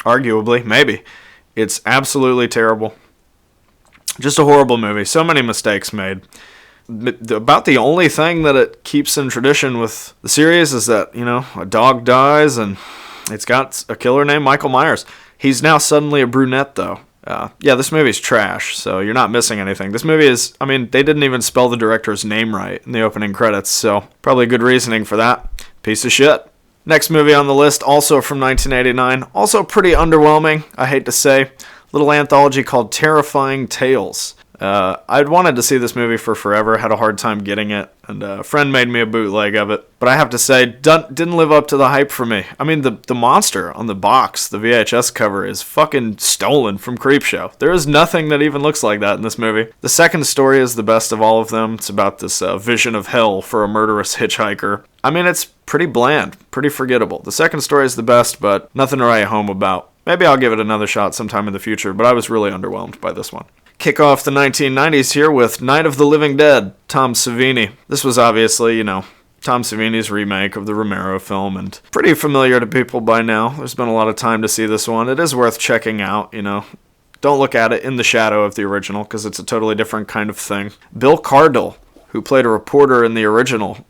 Arguably, maybe. It's absolutely terrible. Just a horrible movie. So many mistakes made. About the only thing that it keeps in tradition with the series is that, you know, a dog dies and it's got a killer named Michael Myers. He's now suddenly a brunette, though. Yeah, this movie's trash, so you're not missing anything. This movie is, I mean, they didn't even spell the director's name right in the opening credits, so probably good reasoning for that. Piece of shit. Next movie on the list, also from 1989, also pretty underwhelming, I hate to say. Little anthology called Terrifying Tales. I'd wanted to see this movie for forever, had a hard time getting it, and a friend made me a bootleg of it. But I have to say, didn't live up to the hype for me. I mean, the monster on the box, the VHS cover, is fucking stolen from Creepshow. There is nothing that even looks like that in this movie. The second story is the best of all of them. It's about this vision of hell for a murderous hitchhiker. I mean, it's pretty bland, pretty forgettable. The second story is the best, but nothing to write home about. Maybe I'll give it another shot sometime in the future, but I was really underwhelmed by this one. Kick off the 1990s here with Night of the Living Dead, Tom Savini. This was obviously, you know, Tom Savini's remake of the Romero film, and pretty familiar to people by now. There's been a lot of time to see this one. It is worth checking out, you know. Don't look at it in the shadow of the original, because it's a totally different kind of thing. Bill Cardle, who played a reporter in the original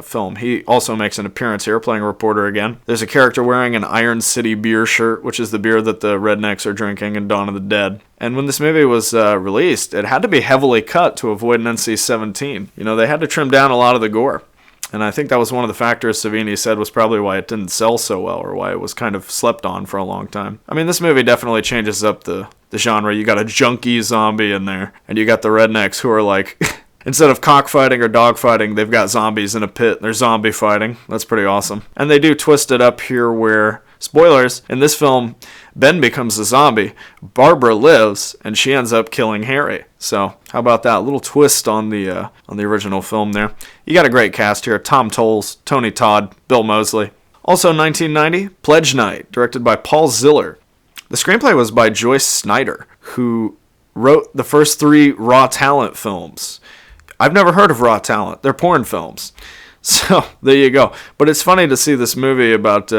film. He also makes an appearance here, playing a reporter again. There's a character wearing an Iron City beer shirt, which is the beer that the rednecks are drinking in Dawn of the Dead. And when this movie was released, it had to be heavily cut to avoid an NC-17. You know, they had to trim down a lot of the gore. And I think that was one of the factors Savini said was probably why it didn't sell so well, or why it was kind of slept on for a long time. I mean, this movie definitely changes up the genre. You got a junkie zombie in there, and you got the rednecks who are like... Instead of cockfighting or dogfighting, they've got zombies in a pit. They're zombie fighting. That's pretty awesome. And they do twist it up here where, spoilers, in this film, Ben becomes a zombie. Barbara lives, and she ends up killing Harry. So, how about that? A little twist on the original film there. You got a great cast here. Tom Tolles, Tony Todd, Bill Moseley. Also 1990, Pledge Night, directed by Paul Ziller. The screenplay was by Joyce Snyder, who wrote the first 3 Raw Talent films. I've never heard of Raw Talent. They're porn films. So, there you go. But it's funny to see this movie about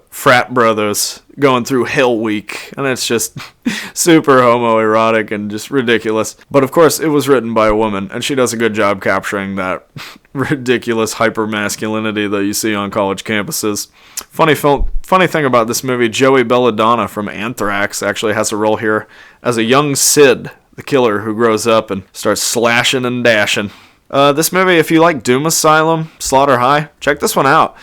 frat brothers going through Hell Week. And it's just super homoerotic and just ridiculous. But of course, it was written by a woman. And she does a good job capturing that ridiculous hyper-masculinity that you see on college campuses. Funny thing about this movie, Joey Belladonna from Anthrax actually has a role here as a young Sid, the killer who grows up and starts slashing and dashing. This movie, if you like Doom Asylum, Slaughter High, check this one out.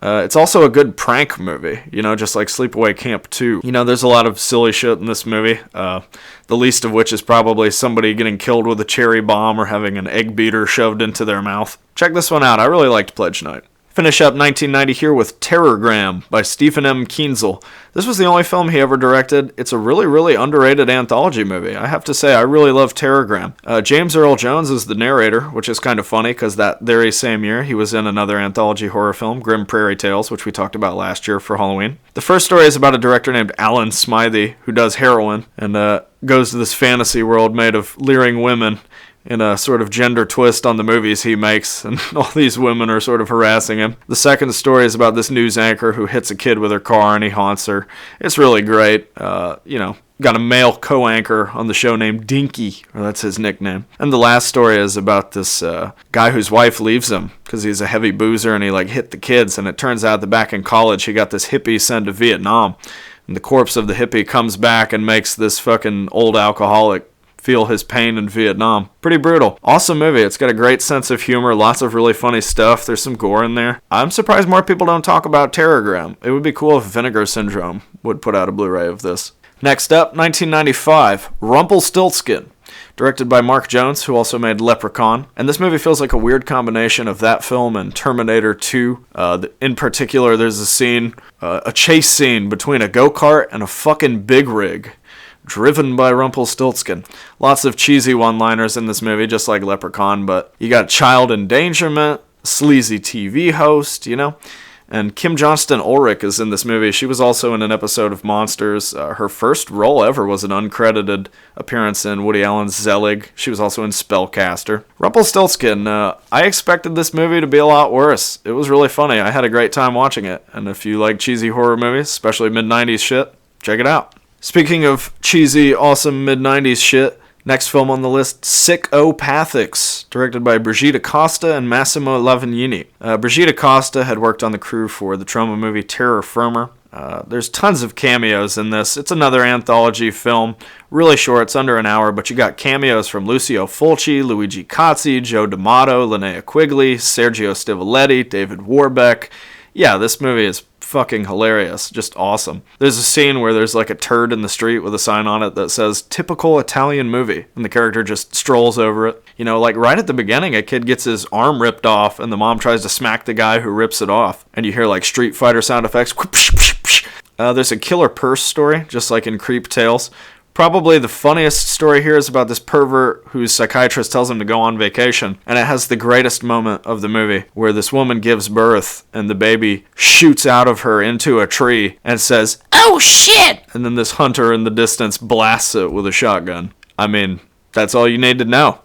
It's also a good prank movie, you know, just like Sleepaway Camp 2. You know, there's a lot of silly shit in this movie, the least of which is probably somebody getting killed with a cherry bomb or having an egg beater shoved into their mouth. Check this one out. I really liked Pledge Night. Finish up 1990 here with Terrorgram by Stephen M. Kienzle. This was the only film he ever directed. It's a really, really underrated anthology movie. I have to say, I really love Terrorgram. James Earl Jones is the narrator, which is kind of funny because that very same year he was in another anthology horror film, Grim Prairie Tales, which we talked about last year for Halloween. The first story is about a director named Alan Smythe who does heroin and goes to this fantasy world made of leering women in a sort of gender twist on the movies he makes, and all these women are sort of harassing him. The second story is about this news anchor who hits a kid with her car and he haunts her. It's really great. Got a male co-anchor on the show named Dinky, or that's his nickname. And the last story is about this guy whose wife leaves him because he's a heavy boozer and he hit the kids, and it turns out that back in college he got this hippie sent to Vietnam, and the corpse of the hippie comes back and makes this fucking old alcoholic feel his pain in Vietnam. Pretty brutal. Awesome movie. It's got a great sense of humor, lots of really funny stuff. There's some gore in there. I'm surprised more people don't talk about Terrorgram. It would be cool if Vinegar Syndrome would put out a Blu-ray of this. Next up, 1995, Rumpelstiltskin, directed by Mark Jones, who also made Leprechaun. And this movie feels like a weird combination of that film and Terminator 2. In particular, there's a scene, a chase scene between a go-kart and a fucking big rig, driven by Rumpelstiltskin. Lots of cheesy one-liners in this movie, just like Leprechaun, but you got child endangerment, sleazy TV host, And Kim Johnston Ulrich is in this movie. She was also in an episode of Monsters. Her first role ever was an uncredited appearance in Woody Allen's Zelig. She was also in Spellcaster. Rumpelstiltskin, I expected this movie to be a lot worse. It was really funny. I had a great time watching it. And if you like cheesy horror movies, especially mid-90s shit, check it out. Speaking of cheesy, awesome mid-90s shit, next film on the list, Sick-o-pathics, directed by Brigitte Acosta and Massimo Lavagnini. Brigitte Acosta had worked on the crew for the trauma movie Terror Firmer. There's tons of cameos in this. It's another anthology film, really short, it's under an hour, but you got cameos from Lucio Fulci, Luigi Cozzi, Joe D'Amato, Linnea Quigley, Sergio Stivoletti, David Warbeck. Yeah, this movie is fucking hilarious. Just awesome. There's a scene where there's a turd in the street with a sign on it that says, typical Italian movie, and the character just strolls over it. Right at the beginning, a kid gets his arm ripped off, and the mom tries to smack the guy who rips it off, and you hear Street Fighter sound effects. There's a killer purse story, just like in Creep Tales. Probably the funniest story here is about this pervert whose psychiatrist tells him to go on vacation, and it has the greatest moment of the movie where this woman gives birth and the baby shoots out of her into a tree and says, "Oh shit!" And then this hunter in the distance blasts it with a shotgun. I mean, that's all you need to know.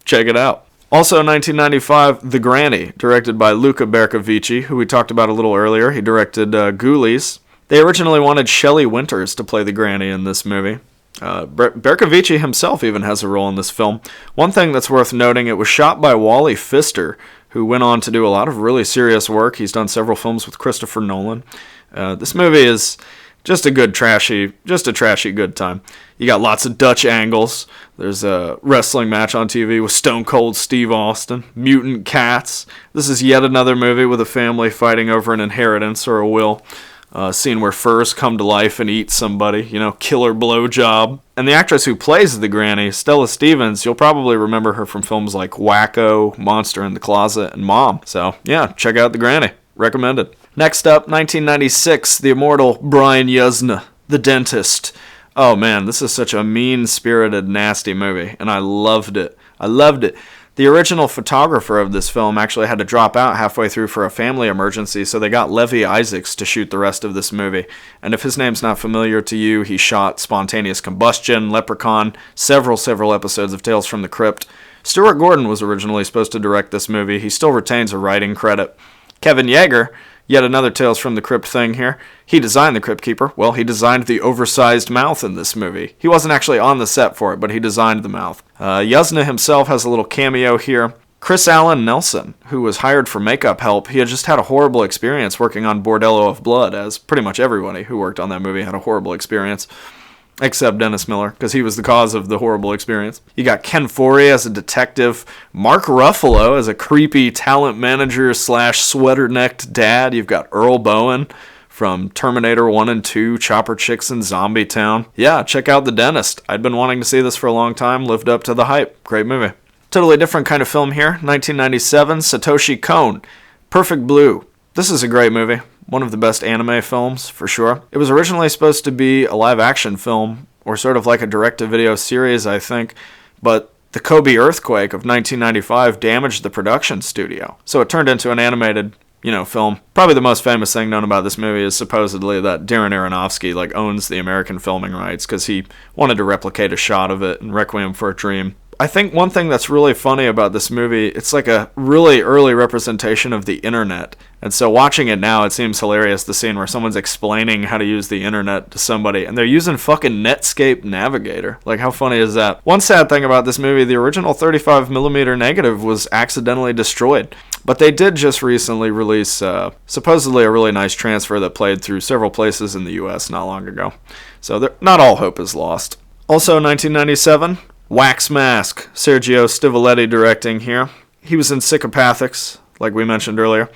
Check it out. Also in 1995, The Granny, directed by Luca Bercovici, who we talked about a little earlier. He directed Ghoulies. They originally wanted Shelley Winters to play the Granny in this movie. Bercovici himself even has a role in this film. One thing that's worth noting, it was shot by Wally Pfister, who went on to do a lot of really serious work. He's done several films with Christopher Nolan. This movie is just a trashy good time. You got lots of Dutch angles. There's a wrestling match on TV with Stone Cold Steve Austin. Mutant cats. This is yet another movie with a family fighting over an inheritance or a will. Scene where furs come to life and eat somebody, killer blowjob. And the actress who plays the Granny, Stella Stevens, you'll probably remember her from films like Wacko, Monster in the Closet, and Mom. So, yeah, check out the Granny. Recommended. Next up, 1996, the immortal Brian Yuzna, The Dentist. Oh man, this is such a mean-spirited, nasty movie, and I loved it. The original photographer of this film actually had to drop out halfway through for a family emergency, so they got Levi Isaacs to shoot the rest of this movie. And if his name's not familiar to you, he shot Spontaneous Combustion, Leprechaun, several episodes of Tales from the Crypt. Stuart Gordon was originally supposed to direct this movie. He still retains a writing credit. Kevin Yeager, yet another Tales from the Crypt thing here. He designed the Crypt Keeper. Well, he designed the oversized mouth in this movie. He wasn't actually on the set for it, but he designed the mouth. Yuzna himself has a little cameo here. Chris Allen Nelson, who was hired for makeup help, he had just had a horrible experience working on Bordello of Blood, as pretty much everybody who worked on that movie had a horrible experience. Except Dennis Miller, because he was the cause of the horrible experience. You got Ken Foree as a detective, Mark Ruffalo as a creepy talent manager / sweater-necked dad. You've got Earl Bowen from Terminator 1 and 2, Chopper Chicks and Zombie Town. Yeah, check out The Dentist. I'd been wanting to see this for a long time, lived up to the hype. Great movie. Totally different kind of film here. 1997, Satoshi Kon, Perfect Blue. This is a great movie. One of the best anime films, for sure. It was originally supposed to be a live-action film, or sort of like a direct-to-video series, I think, but the Kobe earthquake of 1995 damaged the production studio, so it turned into an animated, film. Probably the most famous thing known about this movie is supposedly that Darren Aronofsky, owns the American filming rights, because he wanted to replicate a shot of it in Requiem for a Dream. I think one thing that's really funny about this movie, it's like a really early representation of the internet. And so watching it now, it seems hilarious, the scene where someone's explaining how to use the internet to somebody, and they're using fucking Netscape Navigator. How funny is that? One sad thing about this movie, the original 35mm negative was accidentally destroyed. But they did just recently release supposedly a really nice transfer that played through several places in the US not long ago. So not all hope is lost. Also 1997, Wax Mask, Sergio Stivoletti directing here. He was in Sick-o-pathics, like we mentioned earlier.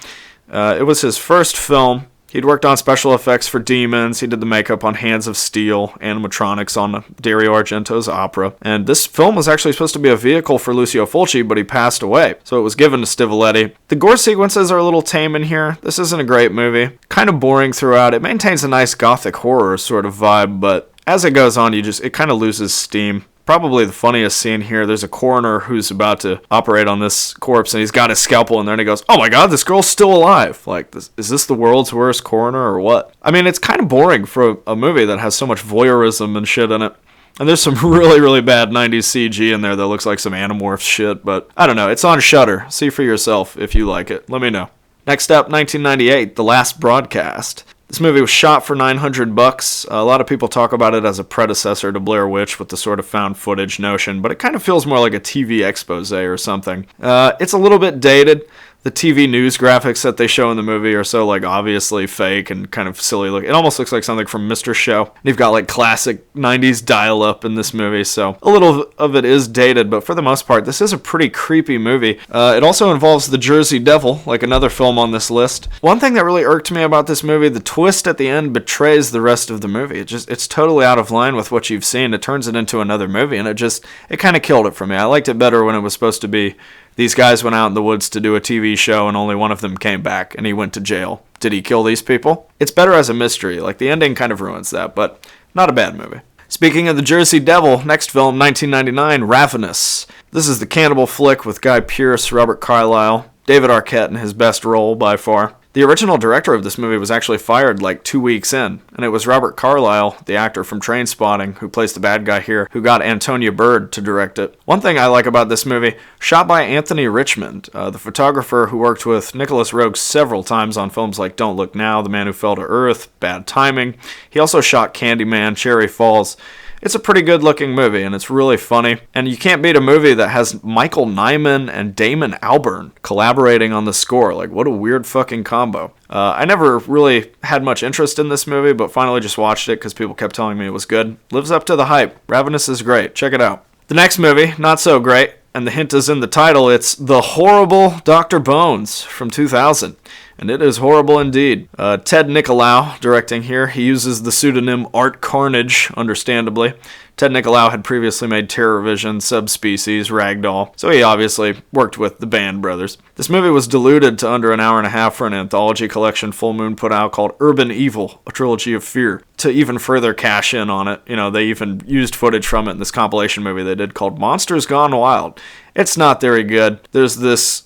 It was his first film. He'd worked on special effects for Demons. He did the makeup on Hands of Steel, animatronics on Dario Argento's opera. And this film was actually supposed to be a vehicle for Lucio Fulci, but he passed away, so it was given to Stivoletti. The gore sequences are a little tame in here. This isn't a great movie. Kind of boring throughout. It maintains a nice gothic horror sort of vibe, but as it goes on, it kind of loses steam. Probably the funniest scene here, there's a coroner who's about to operate on this corpse, and he's got his scalpel in there, and he goes, "Oh my god, this girl's still alive!" Is this the world's worst coroner, or what? I mean, it's kind of boring for a movie that has so much voyeurism and shit in it. And there's some really, really bad 90s CG in there that looks like some Animorphs shit, but I don't know, it's on Shudder. See for yourself if you like it. Let me know. Next up, 1998, The Last Broadcast. This movie was shot for $900. A lot of people talk about it as a predecessor to Blair Witch with the sort of found footage notion, but it kind of feels more like a TV expose or something. It's a little bit dated. The TV news graphics that they show in the movie are so obviously fake and kind of silly looking. It almost looks like something from Mr. Show. And you've got classic 90s dial-up in this movie, so a little of it is dated, but for the most part, this is a pretty creepy movie. It also involves the Jersey Devil, like another film on this list. One thing that really irked me about this movie, the twist at the end betrays the rest of the movie. It's totally out of line with what you've seen. It turns it into another movie, and it kind of killed it for me. I liked it better when it was supposed to be these guys went out in the woods to do a TV show and only one of them came back and he went to jail. Did he kill these people? It's better as a mystery. The ending kind of ruins that, but not a bad movie. Speaking of the Jersey Devil, next film, 1999, Ravenous. This is the cannibal flick with Guy Pearce, Robert Carlyle, David Arquette in his best role by far. The original director of this movie was actually fired 2 weeks in, and it was Robert Carlyle, the actor from Trainspotting, who plays the bad guy here, who got Antonia Bird to direct it. One thing I like about this movie, shot by Anthony Richmond, the photographer who worked with Nicholas Roeg several times on films like Don't Look Now, The Man Who Fell to Earth, Bad Timing. He also shot Candyman, Cherry Falls. It's a pretty good looking movie, and it's really funny. And you can't beat a movie that has Michael Nyman and Damon Albarn collaborating on the score. What a weird fucking combo. I never really had much interest in this movie, but finally just watched it because people kept telling me it was good. Lives up to the hype. Ravenous is great. Check it out. The next movie, not so great, and the hint is in the title. It's The Horrible Dr. Bones from 2000. And it is horrible indeed. Ted Nicolau directing here. He uses the pseudonym Art Carnage, understandably. Ted Nicolau had previously made Terror Vision, Subspecies, Ragdoll, so he obviously worked with the Band brothers. This movie was diluted to under an hour and a half for an anthology collection Full Moon put out called Urban Evil, a trilogy of fear. To even further cash in on it, they even used footage from it in this compilation movie they did called Monsters Gone Wild. It's not very good. There's this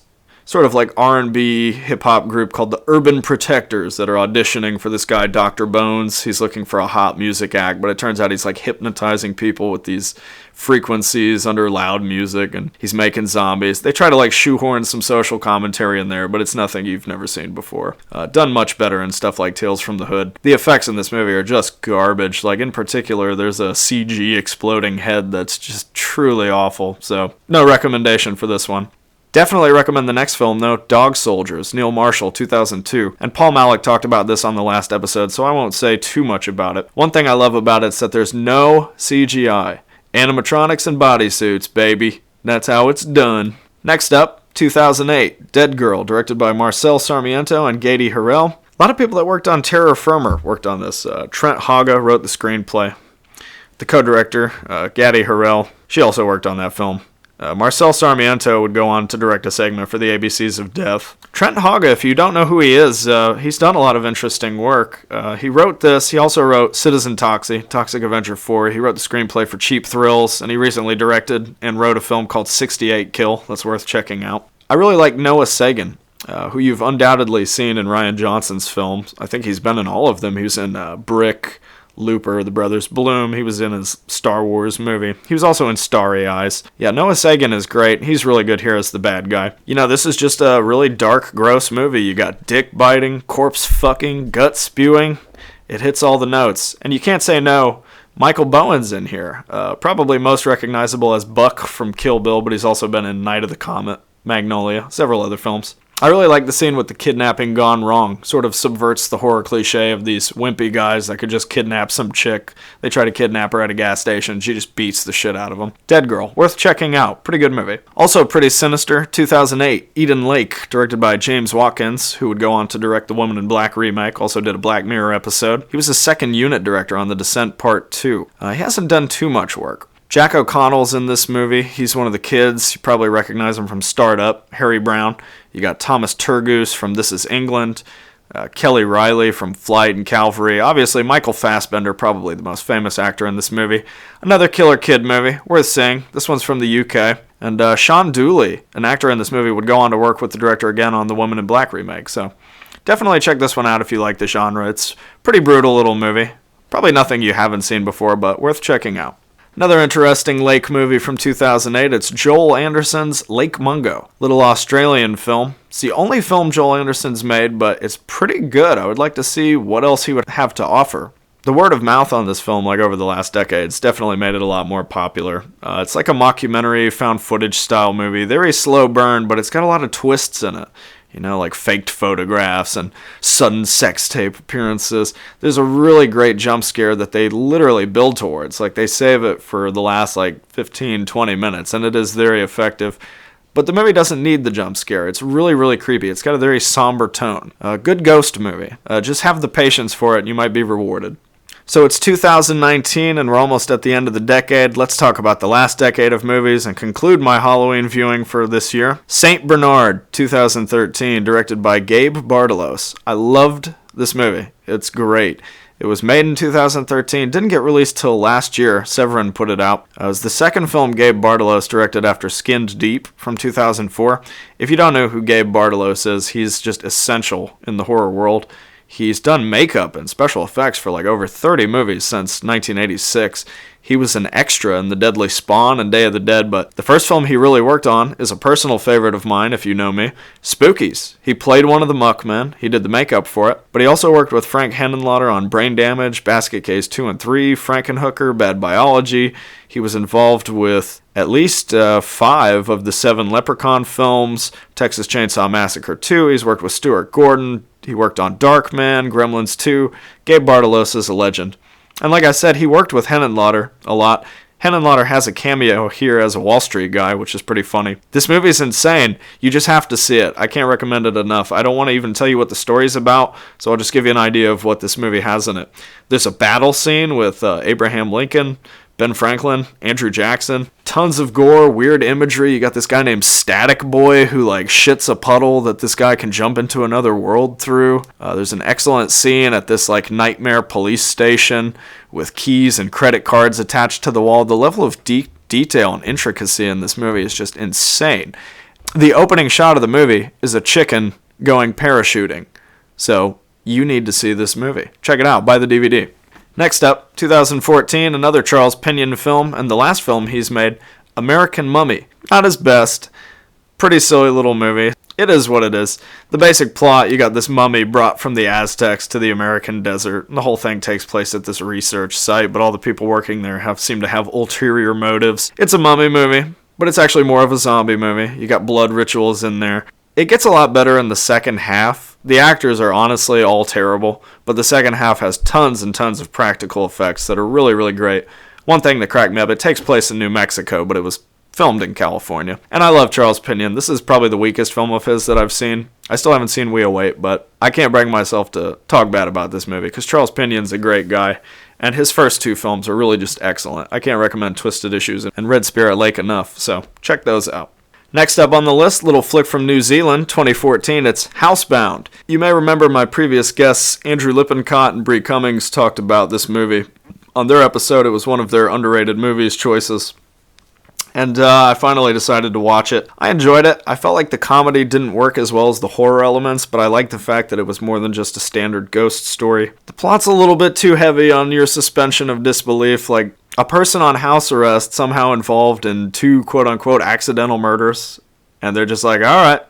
sort of R&B hip-hop group called the Urban Protectors that are auditioning for this guy, Dr. Bones. He's looking for a hot music act, but it turns out he's hypnotizing people with these frequencies under loud music, and he's making zombies. They try to shoehorn some social commentary in there, but it's nothing you've never seen before. Done much better in stuff like Tales from the Hood. The effects in this movie are just garbage. In particular, there's a CG exploding head that's just truly awful, so no recommendation for this one. Definitely recommend the next film, though, Dog Soldiers, Neil Marshall, 2002. And Paul Malik talked about this on the last episode, so I won't say too much about it. One thing I love about it is that there's no CGI. Animatronics and bodysuits, baby. That's how it's done. Next up, 2008, Deadgirl, directed by Marcel Sarmiento and Gady Harrell. A lot of people that worked on Terror Firmer worked on this. Trent Haga wrote the screenplay. The co-director, Gady Harrell, she also worked on that film. Marcel Sarmiento would go on to direct a segment for the ABCs of Death. Trent Haga, if you don't know who he is, he's done a lot of interesting work. He wrote this. He also wrote Citizen Toxic Avenger 4. He wrote the screenplay for Cheap Thrills, and he recently directed and wrote a film called 68 Kill. That's worth checking out. I really like Noah Sagan, who you've undoubtedly seen in Rian Johnson's films. I think he's been in all of them. He was in Brick, Looper, The Brothers Bloom. He was in his Star Wars movie. He was also in Starry Eyes. Yeah, Noah Sagan is great. He's really good here as the bad guy. You know, this is just a really dark, gross movie. You got dick biting, corpse fucking, gut spewing. It hits all the notes. And you can't say no. Michael Bowen's in here. Probably most recognizable as Buck from Kill Bill, but he's also been in Night of the Comet, Magnolia, several other films. I really like the scene with the kidnapping gone wrong. Sort of subverts the horror cliche of these wimpy guys that could just kidnap some chick. They try to kidnap her at a gas station. She just beats the shit out of them. Deadgirl, worth checking out. Pretty good movie. Also pretty sinister, 2008, Eden Lake, directed by James Watkins, who would go on to direct the Woman in Black remake. Also did a Black Mirror episode. He was a second unit director on The Descent Part 2. He hasn't done too much work. Jack O'Connell's in this movie. He's one of the kids. You probably recognize him from Startup, Harry Brown. You got Thomas Turgoose from This Is England, Kelly Riley from Flight and Calvary. Obviously, Michael Fassbender, probably the most famous actor in this movie. Another killer kid movie, worth seeing. This one's from the UK. And Sean Dooley, an actor in this movie, would go on to work with the director again on the Woman in Black remake. So definitely check this one out if you like the genre. It's a pretty brutal little movie. Probably nothing you haven't seen before, but worth checking out. Another interesting lake movie from 2008, it's Joel Anderson's Lake Mungo. Little Australian film. It's the only film Joel Anderson's made, but it's pretty good. I would like to see what else he would have to offer. The word of mouth on this film, like over the last decades, definitely made it a lot more popular. It's like a mockumentary, found footage style movie. Very slow burn, but it's got a lot of twists in it. You know, like faked photographs and sudden sex tape appearances. There's a really great jump scare that they literally build towards. Like, they save it for the last, 15, 20 minutes, and it is very effective. But the movie doesn't need the jump scare. It's really, really creepy. It's got a very somber tone. A good ghost movie. Just have the patience for it, and you might be rewarded. So it's 2019, and we're almost at the end of the decade. Let's talk about the last decade of movies and conclude my Halloween viewing for this year. Saint Bernard, 2013, directed by Gabe Bartalos. I loved this movie. It's great. It was made in 2013, didn't get released till last year. Severin put it out. It was the second film Gabe Bartalos directed after Skinned Deep from 2004. If you don't know who Gabe Bartalos is, he's just essential in the horror world. He's done makeup and special effects for over 30 movies since 1986. He was an extra in The Deadly Spawn and Day of the Dead, but the first film he really worked on is a personal favorite of mine, if you know me, Spookies. He played one of the Muckmen. He did the makeup for it, but he also worked with Frank Henenlotter on Brain Damage, Basket Case 2 and 3, Frankenhooker, Bad Biology. He was involved with at least 5 of the 7 Leprechaun films, Texas Chainsaw Massacre 2. He's worked with Stuart Gordon. He worked on Darkman, Gremlins 2. Gabe Bartalos is a legend. And like I said, he worked with Henenlotter a lot. Henenlotter has a cameo here as a Wall Street guy, which is pretty funny. This movie's insane. You just have to see it. I can't recommend it enough. I don't want to even tell you what the story's about, so I'll just give you an idea of what this movie has in it. There's a battle scene with Abraham Lincoln, Ben Franklin, Andrew Jackson. Tons of gore, weird imagery. You got this guy named Static Boy who shits a puddle that this guy can jump into another world through. There's an excellent scene at this nightmare police station with keys and credit cards attached to the wall. The level of detail and intricacy in this movie is just insane. The opening shot of the movie is a chicken going parachuting. So you need to see this movie. Check it out. Buy the DVD. Next up, 2014, another Charles Pinion film, and the last film he's made, American Mummy. Not his best. Pretty silly little movie. It is what it is. The basic plot, you got this mummy brought from the Aztecs to the American desert. The whole thing takes place at this research site, but all the people working there seem to have ulterior motives. It's a mummy movie, but it's actually more of a zombie movie. You got blood rituals in there. It gets a lot better in the second half. The actors are honestly all terrible, but the second half has tons and tons of practical effects that are really, really great. One thing that cracked me up, it takes place in New Mexico, but it was filmed in California. And I love Charles Pinion. This is probably the weakest film of his that I've seen. I still haven't seen We Await, but I can't bring myself to talk bad about this movie because Charles Pinion's a great guy. And his first two films are really just excellent. I can't recommend Twisted Issues and Red Spirit Lake enough, so check those out. Next up on the list, little flick from New Zealand, 2014, it's Housebound. You may remember my previous guests, Andrew Lippincott and Bree Cummings, talked about this movie. On their episode, it was one of their underrated movies choices. And I finally decided to watch it. I enjoyed it. I felt like the comedy didn't work as well as the horror elements, but I liked the fact that it was more than just a standard ghost story. The plot's a little bit too heavy on your suspension of disbelief, like a person on house arrest somehow involved in 2 quote-unquote accidental murders, and they're just like, alright,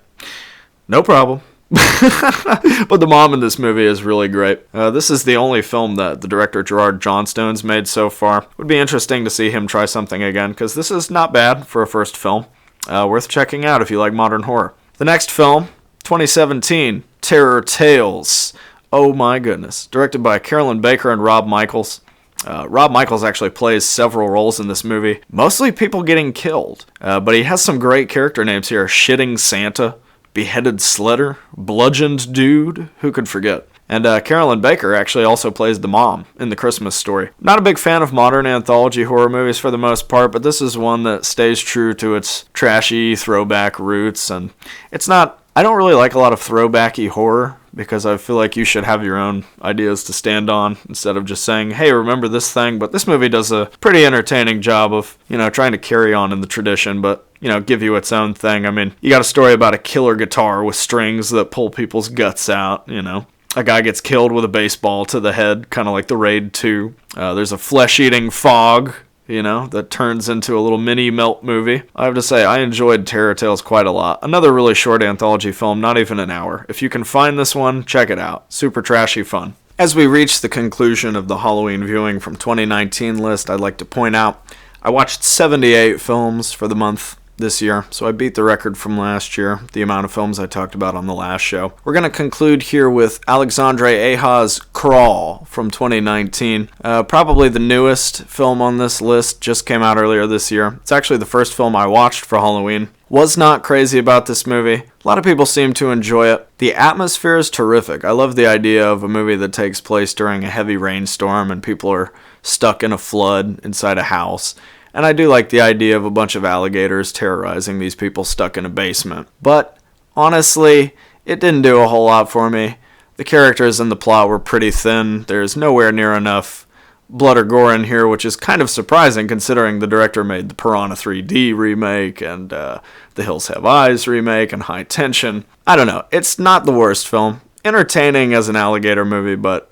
no problem. But the mom in this movie is really great. This is the only film that the director Gerard Johnstone's made so far. Would be interesting to see him try something again, because this is not bad for a first film. Worth checking out if you like modern horror. The next film, 2017, TerrorTales. Oh my goodness. Directed by Carolyn Baker and Rob Michaels. Rob Michaels actually plays several roles in this movie, mostly people getting killed. But he has some great character names here. Shitting Santa, Beheaded Slitter, Bludgeoned Dude, who could forget? And Carolyn Baker actually also plays the mom in The Christmas Story. Not a big fan of modern anthology horror movies for the most part, but this is one that stays true to its trashy throwback roots. And it's not, I don't really like a lot of throwbacky horror, because I feel like you should have your own ideas to stand on instead of just saying, hey, remember this thing? But this movie does a pretty entertaining job of, trying to carry on in the tradition, but give you its own thing. I mean, you got a story about a killer guitar with strings that pull people's guts out, A guy gets killed with a baseball to the head, kind of like the Raid 2. There's a flesh-eating fog, that turns into a little mini melt movie. I have to say, I enjoyed TerrorTales quite a lot. Another really short anthology film, not even an hour. If you can find this one, check it out. Super trashy fun. As we reach the conclusion of the Halloween viewing from 2019 list, I'd like to point out I watched 78 films for the month this year, so I beat the record from last year, the amount of films I talked about on the last show. We're going to conclude here with Alexandre Aja's Crawl from 2019. Probably the newest film on this list, just came out earlier this year. It's actually the first film I watched for Halloween. Was not crazy about this movie. A lot of people seem to enjoy it. The atmosphere is terrific. I love the idea of a movie that takes place during a heavy rainstorm and people are stuck in a flood inside a house. And I do like the idea of a bunch of alligators terrorizing these people stuck in a basement. But, honestly, it didn't do a whole lot for me. The characters and the plot were pretty thin. There's nowhere near enough blood or gore in here, which is kind of surprising considering the director made the Piranha 3D remake and The Hills Have Eyes remake and High Tension. I don't know. It's not the worst film. Entertaining as an alligator movie, but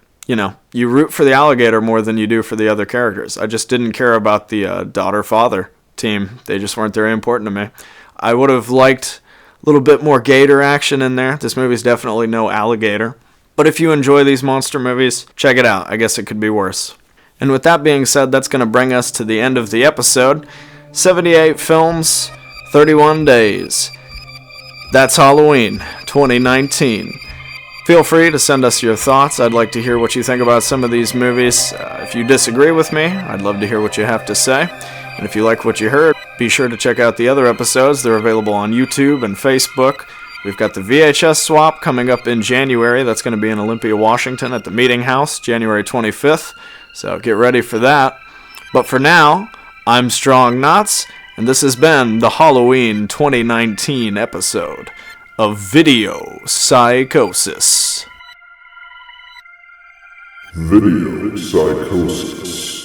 you root for the alligator more than you do for the other characters. I just didn't care about the daughter-father team. They just weren't very important to me. I would have liked a little bit more gator action in there. This movie's definitely no alligator. But if you enjoy these monster movies, check it out. I guess it could be worse. And with that being said, that's going to bring us to the end of the episode. 78 films, 31 days. That's Halloween 2019. Feel free to send us your thoughts. I'd like to hear what you think about some of these movies. If you disagree with me, I'd love to hear what you have to say. And if you like what you heard, be sure to check out the other episodes. They're available on YouTube and Facebook. We've got the VHS swap coming up in January. That's going to be in Olympia, Washington at the Meeting House, January 25th. So get ready for that. But for now, I'm Strong Knots, and this has been the Halloween 2019 episode of Video Psychosis. Video Psychosis.